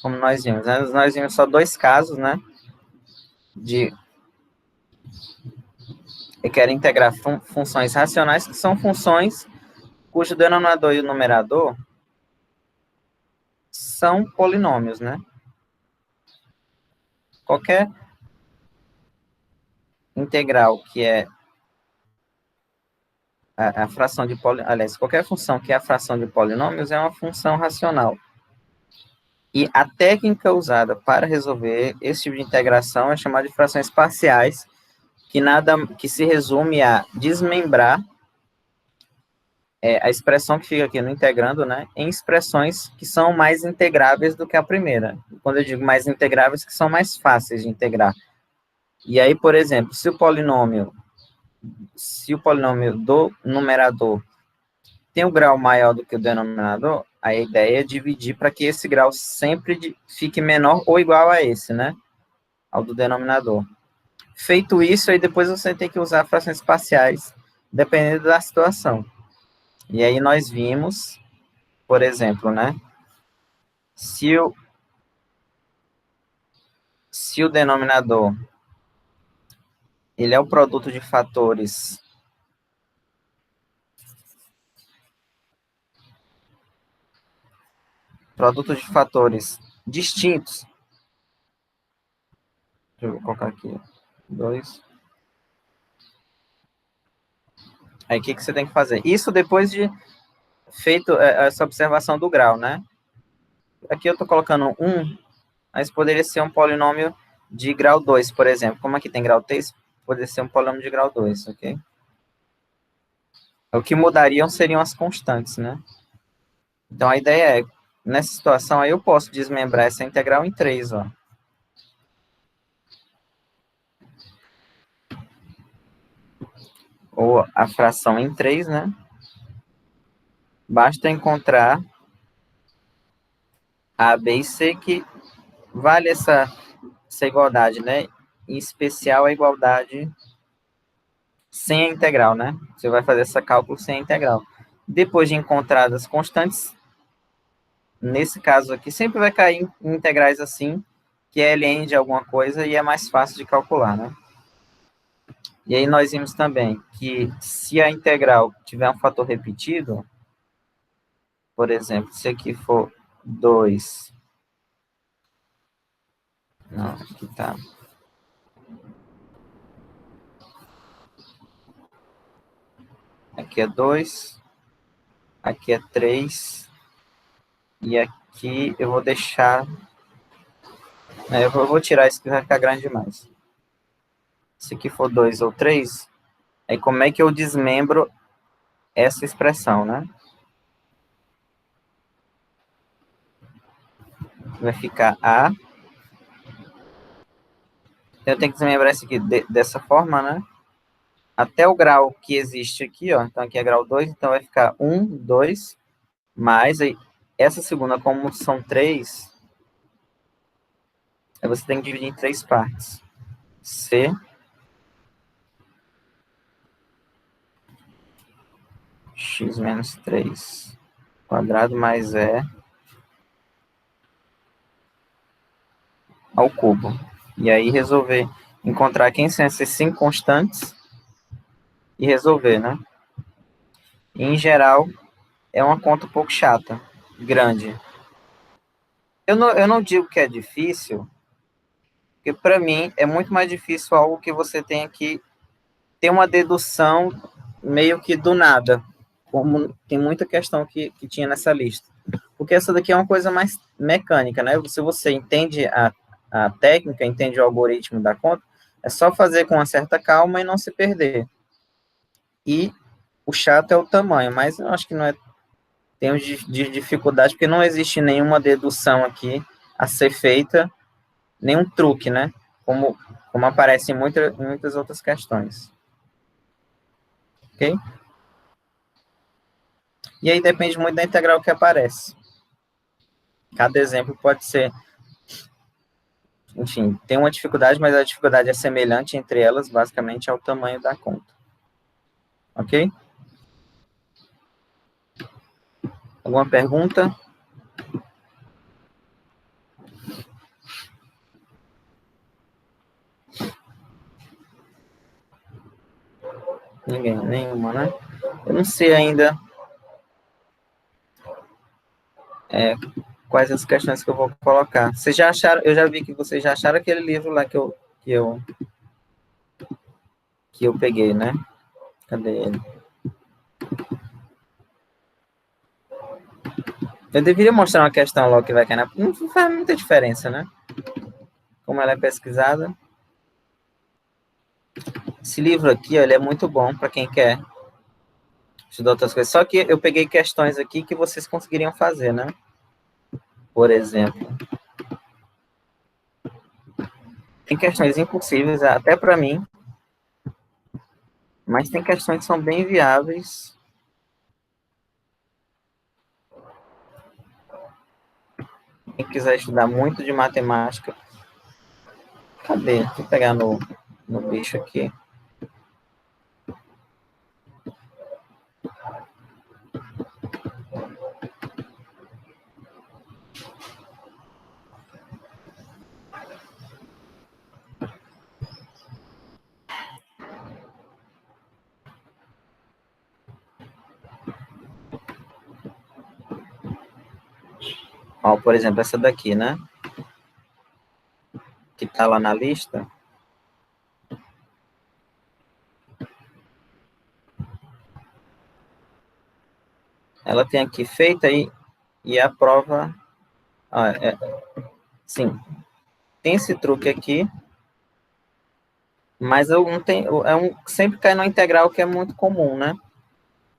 Como nós vimos, né? Nós vimos só 2 casos, né? Eu quero integrar funções racionais, que são funções cujo denominador e o numerador são polinômios, né? Qualquer integral que é a fração de aliás, qualquer função que é a fração de polinômios é uma função racional. E a técnica usada para resolver esse tipo de integração é chamada de frações parciais, que se resume a desmembrar a expressão que fica aqui no integrando, né, em expressões que são mais integráveis do que a primeira. Quando eu digo mais integráveis, que são mais fáceis de integrar. E aí, por exemplo, se o polinômio do numerador tem um grau maior do que o denominador, a ideia é dividir para que esse grau sempre fique menor ou igual a esse, né, ao do denominador. Feito isso, aí depois você tem que usar frações parciais, dependendo da situação. E aí nós vimos, por exemplo, né, se o denominador ele é o produto de fatores distintos, deixa eu colocar aqui, 2. Aí o que você tem que fazer? Isso depois de feito essa observação do grau, né? Aqui eu estou colocando 1, mas poderia ser um polinômio de grau 2, por exemplo. Como aqui tem grau 3, poderia ser um polínômo de grau 2, ok? O que mudariam seriam as constantes, né? Então, a ideia é, nessa situação, aí eu posso desmembrar essa integral em 3, ó. Ou a fração em 3, né? Basta encontrar A, B e C que vale essa igualdade, né? Em especial a igualdade sem a integral, né? Você vai fazer esse cálculo sem a integral. Depois de encontradas constantes, nesse caso aqui, sempre vai cair em integrais assim, que é ln de alguma coisa e é mais fácil de calcular, né? E aí nós vimos também que se a integral tiver um fator repetido, por exemplo, se aqui for 2, não, aqui tá. Aqui é 2, aqui é 3, e aqui eu vou deixar, eu vou tirar isso que vai ficar grande demais. Se aqui for 2 ou 3, aí como é que eu desmembro essa expressão, né? Vai ficar A, eu tenho que desmembrar isso aqui dessa forma, né? Até o grau que existe aqui, ó, então aqui é grau 2, então vai ficar 1, 2, mais aí, essa segunda, como são 3, aí você tem que dividir em 3 partes. C, x menos 3, quadrado mais E ao cubo. E aí resolver, encontrar quem são essas 5 constantes e resolver, né? Em geral, é uma conta um pouco chata, grande. Eu não digo que é difícil, porque para mim é muito mais difícil algo que você tenha que ter uma dedução meio que do nada, como tem muita questão que tinha nessa lista. Porque essa daqui é uma coisa mais mecânica, né? Se você entende a técnica, entende o algoritmo da conta, é só fazer com uma certa calma e não se perder. E o chato é o tamanho, mas eu acho que não é tenho de dificuldade, porque não existe nenhuma dedução aqui a ser feita, nenhum truque, né? Como aparece em muitas outras questões. Ok? E aí depende muito da integral que aparece. Cada exemplo pode ser, enfim, tem uma dificuldade, mas a dificuldade é semelhante entre elas, basicamente, ao tamanho da conta. Ok? Alguma pergunta? Ninguém, nenhuma, né? Eu não sei ainda quais as questões que eu vou colocar. Vocês já acharam, eu já vi que vocês já acharam aquele livro lá que eu peguei, né? Cadê ele? Eu deveria mostrar uma questão logo que vai cair na... Não faz muita diferença, né? Como ela é pesquisada. Esse livro aqui, ó, ele é muito bom para quem quer estudar outras coisas. Só que eu peguei questões aqui que vocês conseguiriam fazer, né? Por exemplo, tem questões impossíveis, até para mim, mas tem questões que são bem viáveis. Quem quiser estudar muito de matemática, cadê? Deixa eu pegar no bicho aqui. Ó, por exemplo, essa daqui, né? Que tá lá na lista. Ela tem aqui feita e a prova... sim, tem esse truque aqui, Mas eu não tenho, sempre cai no integral que é muito comum, né?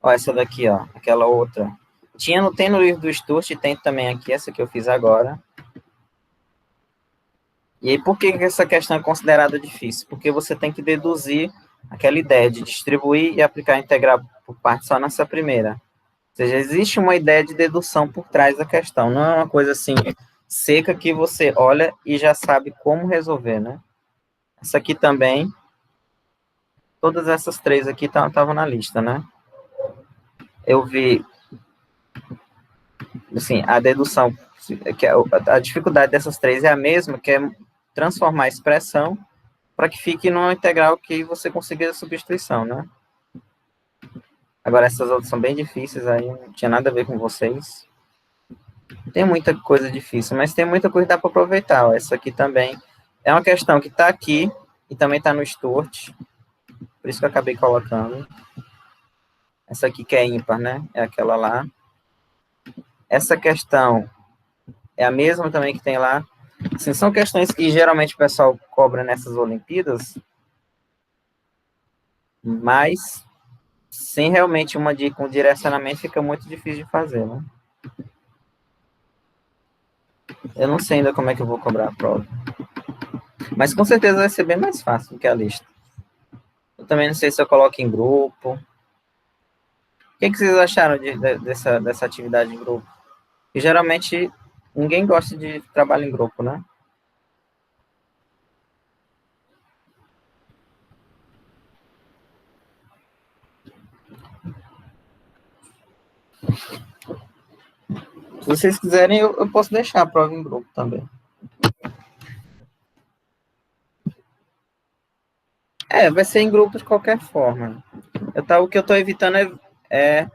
Ó, essa daqui, ó, aquela outra. Tem no livro do Sturt, tem também aqui, essa que eu fiz agora. E aí, por que essa questão é considerada difícil? Porque você tem que deduzir aquela ideia de distribuir e aplicar integral por parte só nessa primeira. Ou seja, existe uma ideia de dedução por trás da questão. Não é uma coisa assim, seca que você olha e já sabe como resolver, né? Essa aqui também, todas essas três aqui estavam na lista, né? Eu vi, assim, a dedução, que a dificuldade dessas três é a mesma, que é transformar a expressão para que fique numa integral que você consiga a substituição, né? Agora, essas outras são bem difíceis, aí não tinha nada a ver com vocês. Tem muita coisa difícil, mas tem muita coisa que dá para aproveitar. Ó. Essa aqui também é uma questão que está aqui e também está no Sturt, por isso que eu acabei colocando. Essa aqui que é ímpar, né? É aquela lá. Essa questão é a mesma também que tem lá. Assim, são questões que geralmente o pessoal cobra nessas Olimpíadas, mas sem realmente uma dica, um direcionamento, fica muito difícil de fazer, né? Eu não sei ainda como é que eu vou cobrar a prova. Mas com certeza vai ser bem mais fácil do que a lista. Eu também não sei se eu coloco em grupo. O que vocês acharam dessa atividade em grupo? E geralmente ninguém gosta de trabalho em grupo, né? Se vocês quiserem, eu posso deixar a prova em grupo também. Vai ser em grupo de qualquer forma. O que eu estou evitando é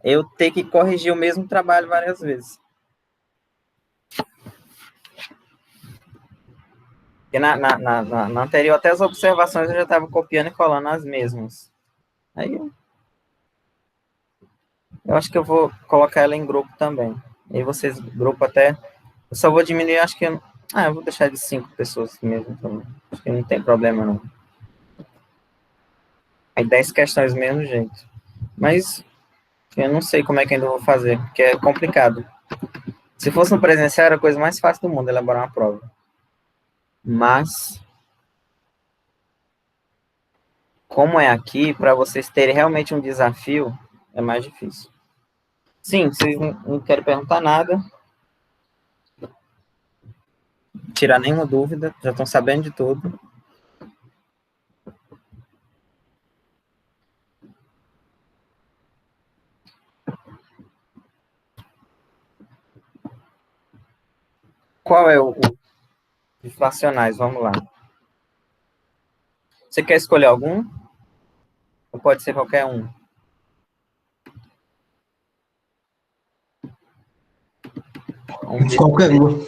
eu ter que corrigir o mesmo trabalho várias vezes. Porque na anterior, até as observações eu já estava copiando e colando as mesmas. Aí eu acho que eu vou colocar ela em grupo também. E aí vocês, grupo até. Eu só vou diminuir, acho que. Eu vou deixar de 5 pessoas mesmo. Então, acho que não tem problema, não. Aí 10 questões do mesmo jeito. Mas eu não sei como é que ainda vou fazer, porque é complicado. Se fosse no presencial, era a coisa mais fácil do mundo elaborar uma prova. Mas, como é aqui, para vocês terem realmente um desafio, é mais difícil. Sim, vocês não querem perguntar nada, tirar nenhuma dúvida, já estão sabendo de tudo. Qual é o inflacionais? Vamos lá. Você quer escolher algum? Ou pode ser qualquer um? Qualquer um.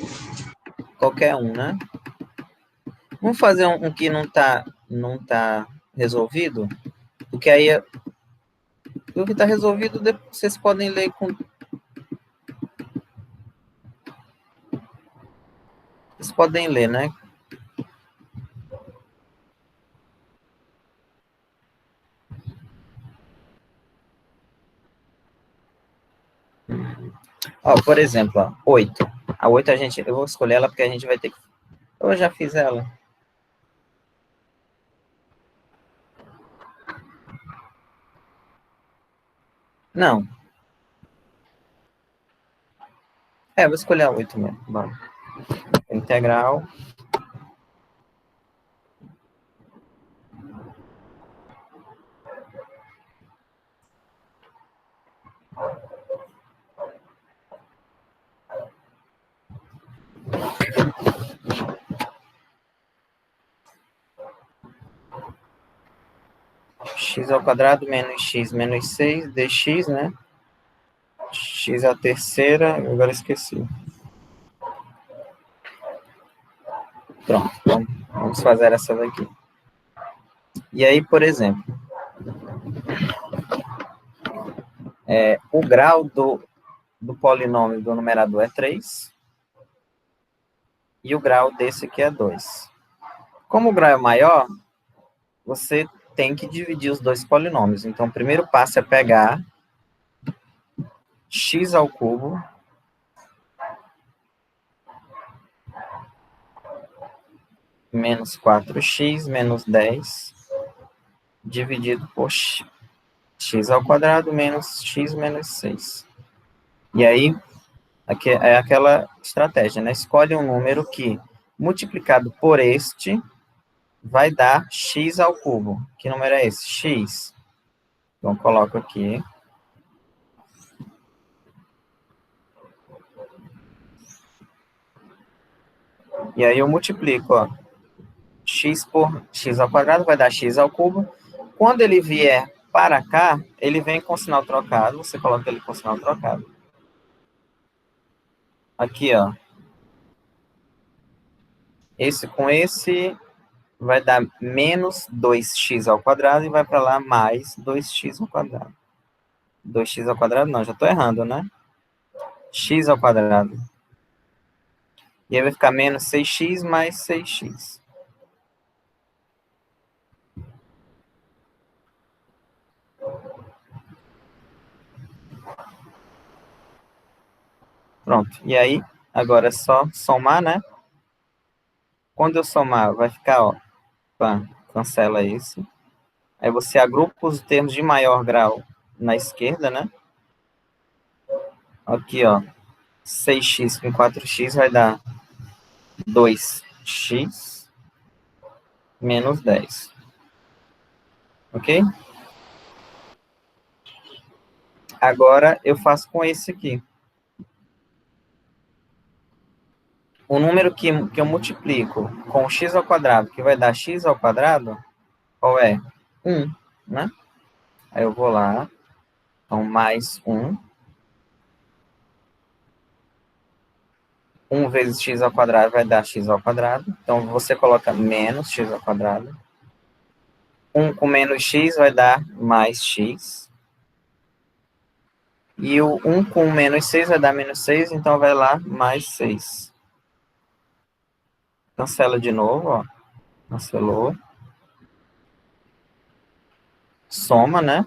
Qualquer um, né? Vamos fazer um que não tá resolvido, porque aí o que está resolvido vocês podem ler com. Vocês podem ler, né? Ó, por exemplo, ó, 8. A 8 eu vou escolher ela porque a gente vai ter que. Eu já fiz ela. Não. Vou escolher a 8 mesmo. Bom. Integral. X ao quadrado menos x menos 6 dx, né? X é a terceira, agora esqueci. Pronto, vamos fazer essa daqui. E aí, por exemplo, o grau do polinômio do numerador é 3, e o grau desse aqui é 2. Como o grau é maior, você tem que dividir os dois polinômios. Então, o primeiro passo é pegar x ao cubo menos 4x menos 10 dividido por x ao quadrado menos x menos 6. E aí, aqui é aquela estratégia, né? Escolhe um número que, multiplicado por este, vai dar x ao cubo. Que número é esse? X. Então, coloco aqui. E aí eu multiplico, ó. X por x ao quadrado vai dar x ao cubo. Quando ele vier para cá, ele vem com sinal trocado. Você coloca ele com sinal trocado. Aqui, ó. Esse com esse vai dar menos 2x ao quadrado e vai para lá mais 2x ao quadrado. 2x ao quadrado não, já estou errando, né? X ao quadrado. E aí vai ficar menos 6x mais 6x. Pronto. E aí, agora é só somar, né? Quando eu somar, vai ficar, ó. Pá, cancela isso. Aí você agrupa os termos de maior grau na esquerda, né? Aqui, ó. 6x com 4x vai dar 2x menos 10. Ok? Agora eu faço com esse aqui. O número que eu multiplico com x ao quadrado, que vai dar x ao quadrado, qual é? 1, né? Aí eu vou lá, então mais 1. 1 vezes x ao quadrado vai dar x ao quadrado. Então você coloca menos x ao quadrado. 1 com menos x vai dar mais x. E o 1 com menos 6 vai dar menos 6, então vai lá mais 6. Cancela de novo, ó. Cancelou. Soma, né?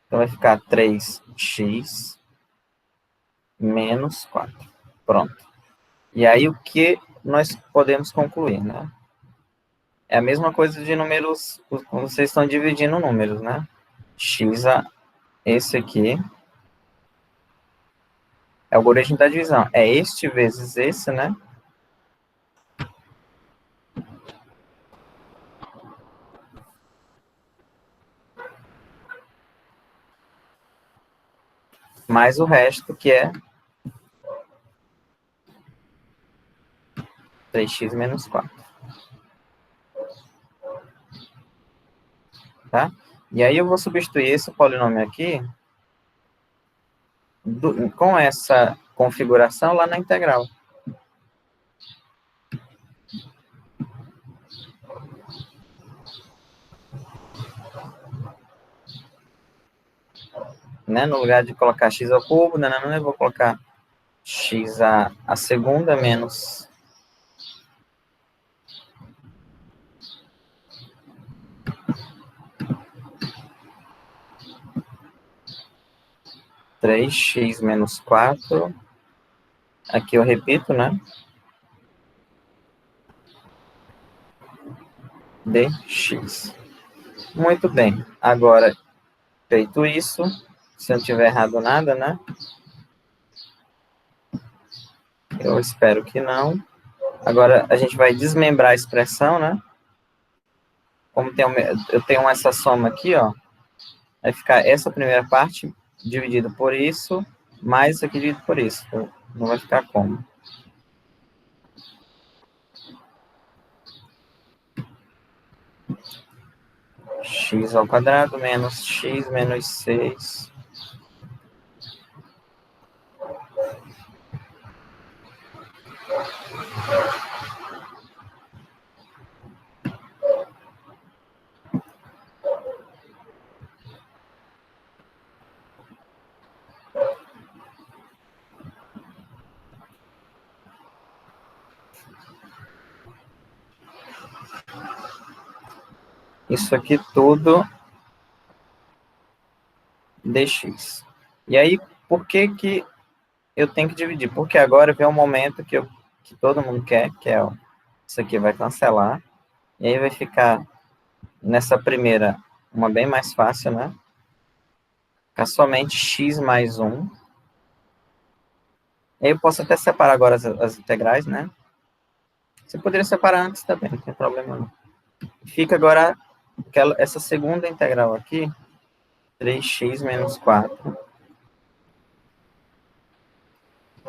Então vai ficar 3x menos 4. Pronto. E aí o que nós podemos concluir, né? É a mesma coisa de números, quando vocês estão dividindo números, né? X, esse aqui, é o algoritmo da divisão. É este vezes esse, né? Mais o resto, que é 3x menos 4. Tá? E aí eu vou substituir esse polinômio aqui com essa configuração lá na integral. Né? No lugar de colocar x ao cubo, eu vou colocar x a segunda menos 3x menos 4. Aqui eu repito, né? Dx. Muito bem. Agora, feito isso, se eu não tiver errado nada, né? Eu espero que não. Agora, a gente vai desmembrar a expressão, né? Como eu tenho essa soma aqui, ó. Vai ficar essa primeira parte dividido por isso, mais isso aqui dividido por isso. Então, não vai ficar como? X ao quadrado menos x menos 6. isso aqui tudo dx. E aí, por que que eu tenho que dividir? Porque agora vem o momento que todo mundo quer, que é, ó, isso aqui vai cancelar, e aí vai ficar nessa primeira, uma bem mais fácil, né? Ficar somente x mais 1. E aí eu posso até separar agora as integrais, né? Você poderia separar antes também, não tem problema não. Fica agora essa segunda integral aqui, 3x menos 4,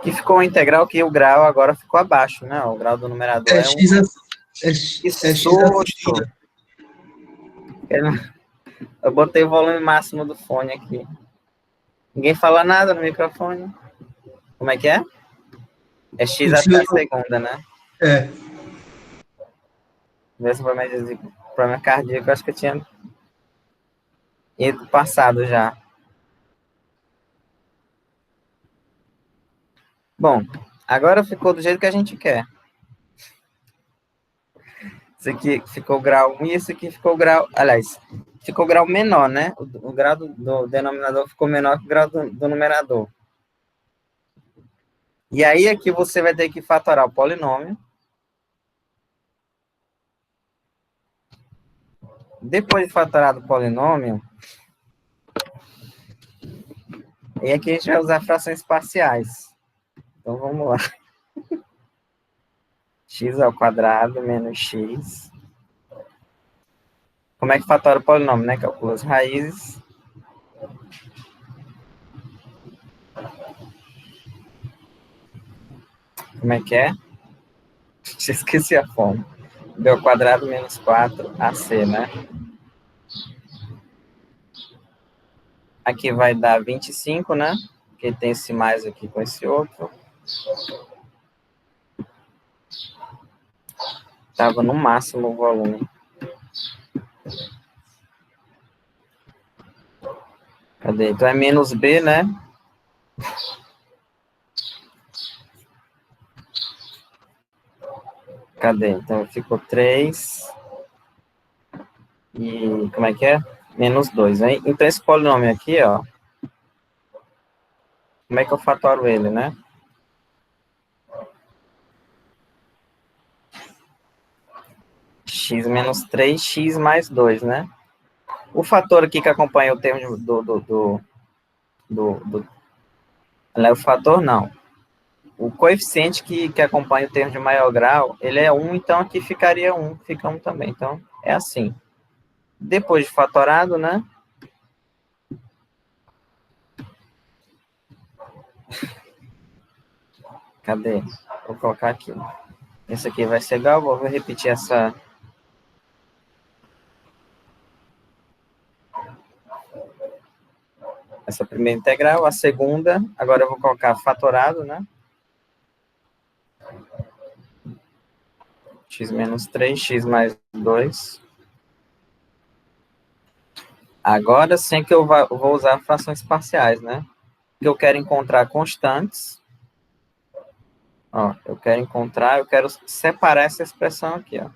que ficou uma integral que o grau agora ficou abaixo, né? O grau do numerador É é 1. x, Que é x susto! Eu botei o volume máximo do fone aqui. Ninguém fala nada no microfone. Como é que é? É x o até seu, a segunda, né? é, Vê se foi mais problema cardíaco, acho que eu tinha ido passado já. Bom, agora ficou do jeito que a gente quer. Esse aqui ficou grau 1 e esse aqui ficou grau... Aliás, ficou grau menor, né? O grau do denominador ficou menor que o grau do numerador. E aí aqui você vai ter que fatorar o polinômio. Depois de fatorado o polinômio, e aqui a gente vai usar frações parciais. Então vamos lá. X ao quadrado menos x. Como é que fatora o polinômio, né? Calcula as raízes. Como é que é? Esqueci a forma. B ao quadrado menos 4ac, né? Aqui vai dar 25, né? Porque tem esse mais aqui com esse outro. Estava no máximo o volume. Cadê? Então é menos B, né? Cadê? Então ficou 3. E como é que é? Menos 2, hein? Então esse polinômio aqui, ó. Como é que eu fatoro ele, né? X menos 3, x mais 2, né? O fator aqui que acompanha o termo o fator não. O coeficiente que acompanha o termo de maior grau, ele é 1, então aqui ficaria 1, fica 1 também. Então, é assim. Depois de fatorado, né? Cadê? Vou colocar aqui. Esse aqui vai ser igual, vou repetir essa primeira integral, a segunda, agora eu vou colocar fatorado, né? X menos 3, x mais 2. Agora sim que eu vou usar frações parciais, né? Que eu quero encontrar constantes. Ó, eu quero separar essa expressão aqui, ó.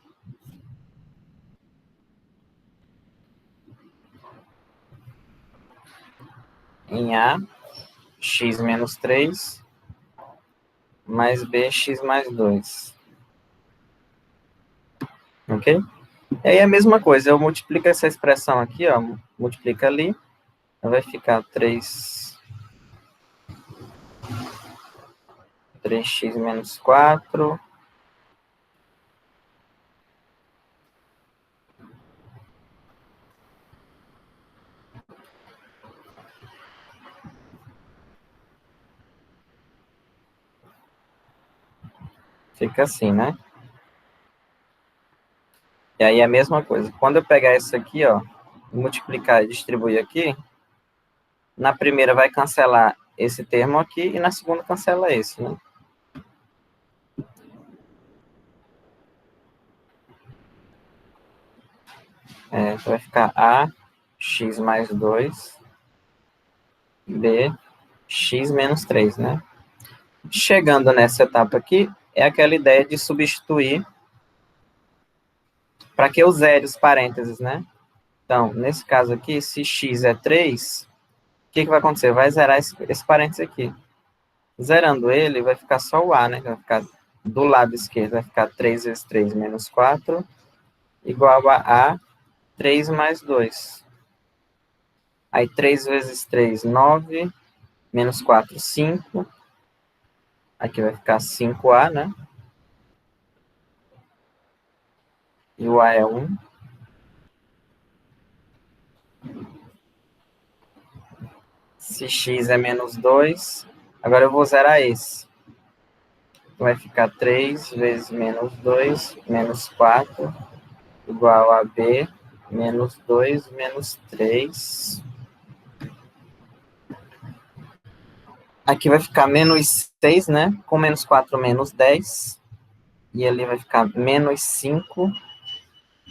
Em A, x menos 3, mais B, x mais 2. Ok? E aí a mesma coisa, eu multiplico essa expressão aqui, ó, multiplica ali, vai ficar 3x menos 4. Fica assim, né? E aí a mesma coisa. Quando eu pegar isso aqui, ó, multiplicar e distribuir aqui, na primeira vai cancelar esse termo aqui e na segunda cancela esse, né? Então vai ficar A, x mais 2, B, x menos 3, né? Chegando nessa etapa aqui, é aquela ideia de substituir. Para que eu zere os parênteses, né? Então, nesse caso aqui, se x é 3, o que vai acontecer? Vai zerar esse parênteses aqui. Zerando ele, vai ficar só o a, né? Vai ficar do lado esquerdo, vai ficar 3 vezes 3 menos 4, igual a 3 mais 2. Aí 3 vezes 3, 9, menos 4, 5. Aqui vai ficar 5a, né? E o a é 1. Se x é menos 2, agora eu vou zerar esse. Vai ficar 3 vezes menos 2, menos 4, igual a b, menos 2, menos 3. Aqui vai ficar menos 6, né? Com menos 4, menos 10. E ali vai ficar menos 5.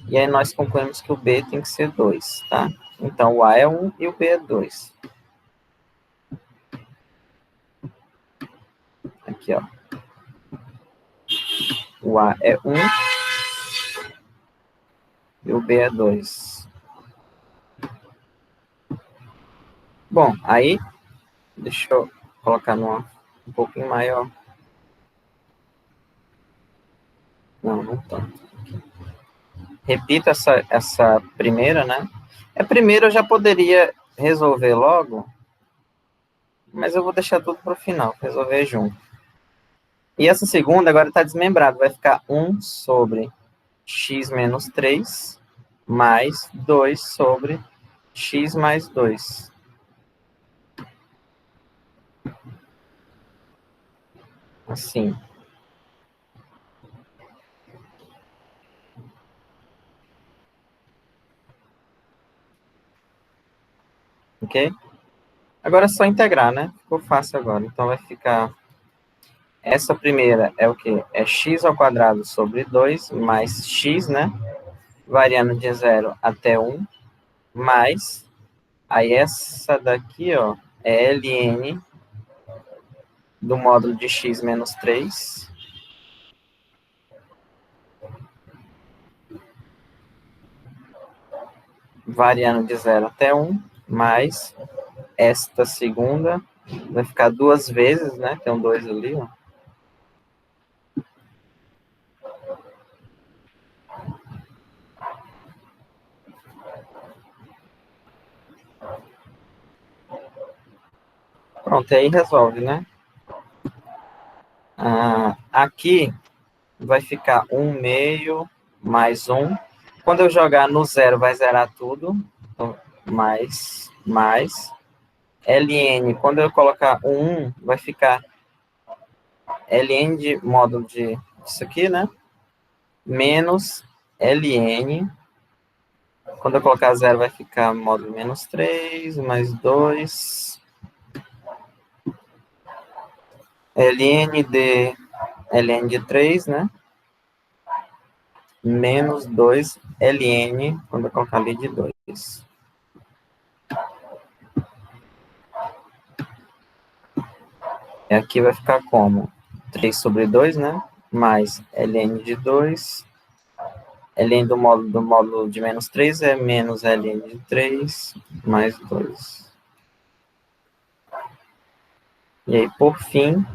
E aí nós concluímos que o b tem que ser 2, tá? Então, o a é 1 e o b é 2. Aqui, ó. O a é 1 e o b é 2. Bom, aí, deixa eu colocar um pouquinho maior. Não tanto. Repita essa primeira, né? A primeira eu já poderia resolver logo, mas eu vou deixar tudo para o final, resolver junto. E essa segunda agora está desmembrada, vai ficar 1 sobre x menos 3 mais 2 sobre x mais 2. Assim. Ok? Agora é só integrar, né? Ficou fácil agora. Então vai ficar... Essa primeira é o quê? É x ao quadrado sobre 2 mais x, né? Variando de 0 até 1, mais... Aí essa daqui, ó, é ln do módulo de x menos 3. Variando de 0 até 1, mais esta segunda, vai ficar duas vezes, né? Tem um 2 ali, ó. Pronto, aí resolve, né? Aqui vai ficar 1 meio mais 1. Quando eu jogar no zero, vai zerar tudo. Então, mais. ln, quando eu colocar o 1, vai ficar ln de módulo de isso aqui, né? Menos ln. Quando eu colocar 0, vai ficar módulo menos 3, mais 2. ln de 3, né? Menos 2 ln, quando eu colocar ali de 2. E aqui vai ficar como? 3 sobre 2, né? Mais ln de 2. ln do módulo de menos 3 é menos ln de 3, mais 2. E aí, por fim,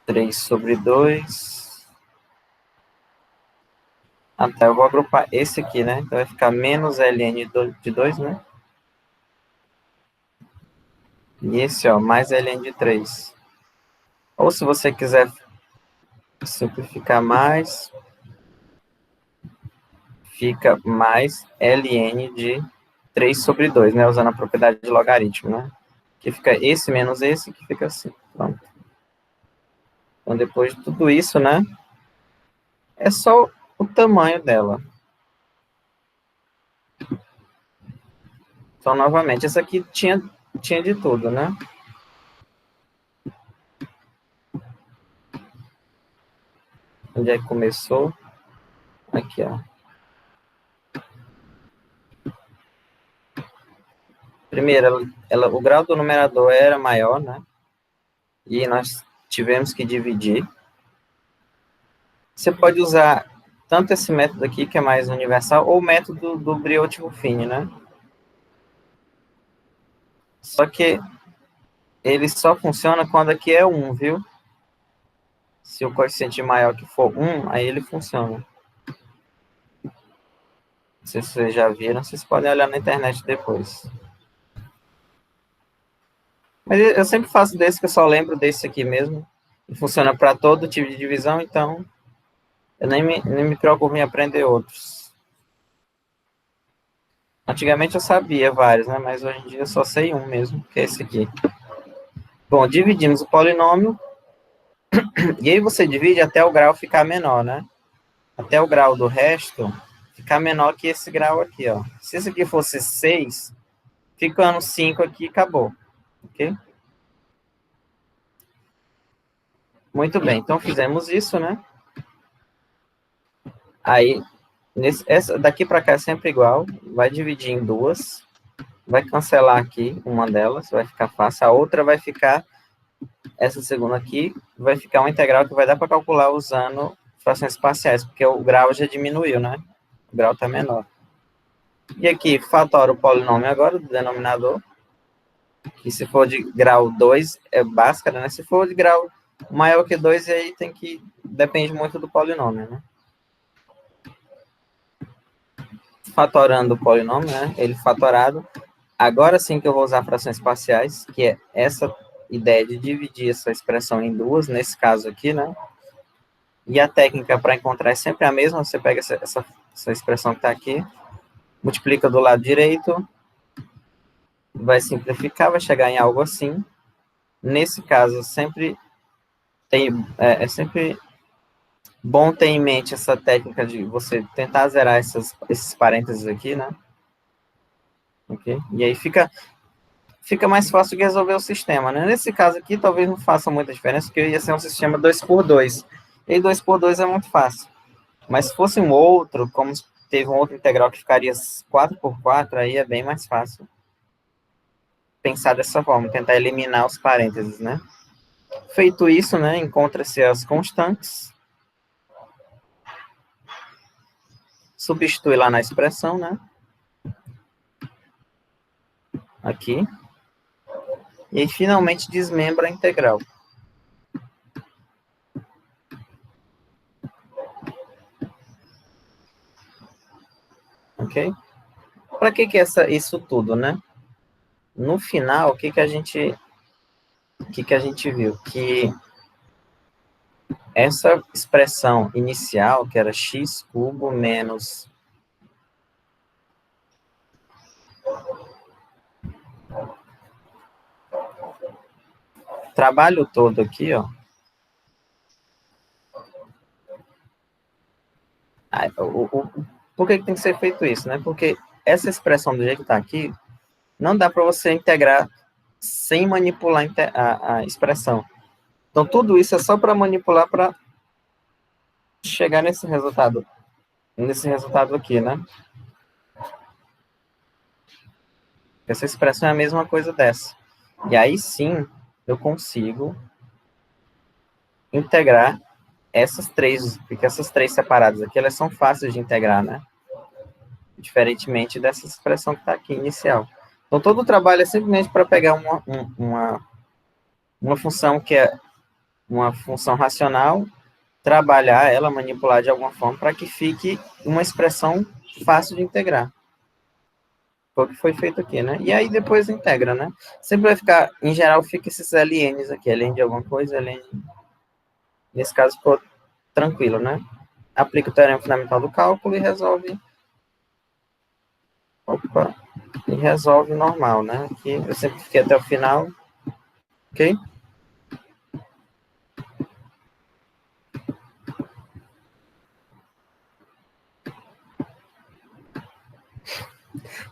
3 sobre 2. Até eu vou agrupar esse aqui, né? Então vai ficar menos ln de 2, né? E esse, ó, mais ln de 3. Ou se você quiser simplificar mais, fica mais ln de 3 sobre 2, né? Usando a propriedade de logaritmo, né? Que fica esse menos esse, que fica assim. Pronto. Então, depois de tudo isso, né? É só o tamanho dela. Então, novamente, essa aqui tinha de tudo, né? Onde é que começou? Aqui, ó. Primeiro, o grau do numerador era maior, né? E nós tivemos que dividir. Você pode usar tanto esse método aqui, que é mais universal, ou o método do Briot-Ruffini, né? Só que ele só funciona quando aqui é 1, viu? Se o coeficiente maior que for 1, aí ele funciona. Não sei se vocês já viram, vocês podem olhar na internet depois. Mas eu sempre faço desse, que eu só lembro desse aqui mesmo. E funciona para todo tipo de divisão, então eu nem me preocupo em aprender outros. Antigamente eu sabia vários, né? Mas hoje em dia eu só sei um mesmo, que é esse aqui. Bom, dividimos o polinômio, e aí você divide até o grau ficar menor, né? Até o grau do resto ficar menor que esse grau aqui, ó. Se esse aqui fosse 6, ficando 5 aqui, acabou. Ok? Muito bem, então fizemos isso, né? Aí, essa daqui para cá é sempre igual, vai dividir em duas, vai cancelar aqui uma delas, vai ficar fácil, a outra vai ficar, essa segunda aqui, vai ficar uma integral que vai dar para calcular usando frações parciais, porque o grau já diminuiu, né? O grau está menor. E aqui, fatora o polinômio agora, do denominador, que se for de grau 2 é Bhaskara, né? Se for de grau maior que 2, aí tem que, depende muito do polinômio, né? Fatorando o polinômio, né? Ele fatorado. Agora sim que eu vou usar frações parciais, que é essa ideia de dividir essa expressão em duas, nesse caso aqui, né? E a técnica para encontrar é sempre a mesma, você pega essa expressão que está aqui, multiplica do lado direito, vai simplificar, vai chegar em algo assim. Nesse caso, sempre é sempre bom ter em mente essa técnica de você tentar zerar esses parênteses aqui, né? Okay? E aí fica mais fácil de resolver o sistema, né? Nesse caso aqui, talvez não faça muita diferença, porque ia ser um sistema 2 por 2. E 2 por 2 é muito fácil. Mas se fosse um outro, como teve um outro integral que ficaria 4 por 4, aí é bem mais fácil pensar dessa forma, tentar eliminar os parênteses, né? Feito isso, né, encontra-se as constantes, substitui lá na expressão, né? Aqui. E aí, finalmente, desmembra a integral. Ok? Para que isso tudo, né? No final, o que a gente viu? Que essa expressão inicial, que era x cubo menos trabalho todo aqui, ó. Por que tem que ser feito isso, né? Porque essa expressão do jeito que está aqui, não dá para você integrar sem manipular a expressão. Então, tudo isso é só para manipular para chegar nesse resultado aqui, né? Essa expressão é a mesma coisa dessa. E aí sim, eu consigo integrar essas três, porque essas três separadas aqui, elas são fáceis de integrar, né? Diferentemente dessa expressão que está aqui, inicial. Então, todo o trabalho é simplesmente para pegar uma função que é uma função racional, trabalhar ela, manipular de alguma forma, para que fique uma expressão fácil de integrar. Foi o que foi feito aqui, né? E aí depois integra, né? Sempre vai ficar, em geral, fica esses LNs aqui, LN de alguma coisa, LN... Nesse caso ficou tranquilo, né? Aplica o teorema fundamental do cálculo e resolve... Opa! E resolve normal, né? Aqui eu sempre fiquei até o final, ok?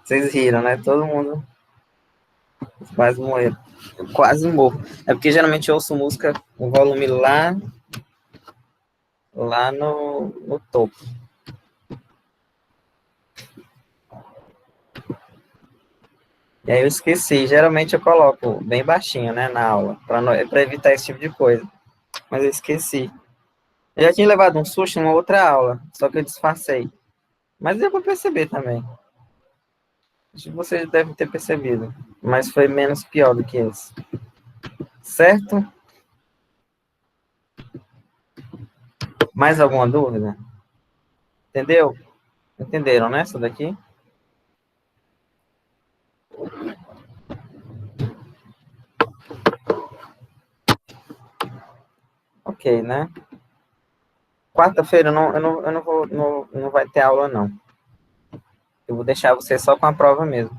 Vocês riram, né? Todo mundo quase morreu. Eu quase morro. É porque geralmente eu ouço música com volume lá no topo. E aí eu esqueci. Geralmente eu coloco bem baixinho, né, na aula, para evitar esse tipo de coisa. Mas eu esqueci. Eu já tinha levado um susto em uma outra aula, só que eu disfarcei. Mas deu para perceber também. Acho que vocês devem ter percebido. Mas foi menos pior do que esse. Certo? Mais alguma dúvida? Entendeu? Entenderam, né? Essa daqui? Ok, né? Quarta-feira eu não vou, não vai ter aula, não. Eu vou deixar você só com a prova mesmo.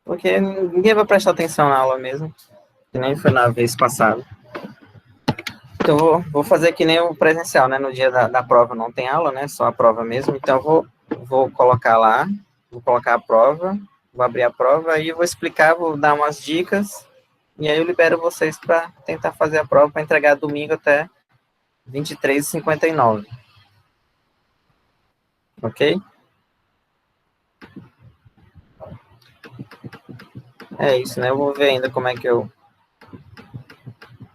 Porque ninguém vai prestar atenção na aula mesmo, que nem foi na vez passada. Então, vou fazer que nem o presencial, né? No dia da prova não tem aula, né? Só a prova mesmo. Então, vou colocar lá, vou colocar a prova, vou abrir a prova e vou explicar, vou dar umas dicas. E aí eu libero vocês para tentar fazer a prova para entregar domingo até 23h59. Ok? É isso, né? Eu vou ver ainda como é que eu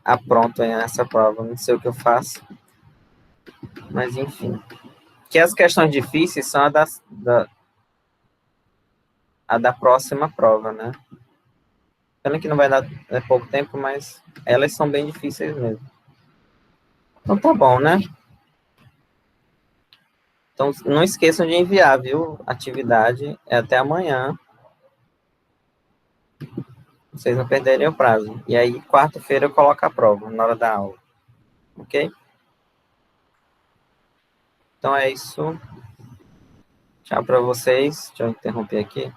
apronto aí nessa prova. Não sei o que eu faço, mas enfim. Que as questões difíceis são a da próxima prova, né? Pena que não vai dar pouco tempo, mas elas são bem difíceis mesmo. Então tá bom, né? Então não esqueçam de enviar, viu? Atividade é até amanhã. Vocês não perderem o prazo. E aí, quarta-feira eu coloco a prova, na hora da aula. Ok? Então é isso. Tchau para vocês. Deixa eu interromper aqui.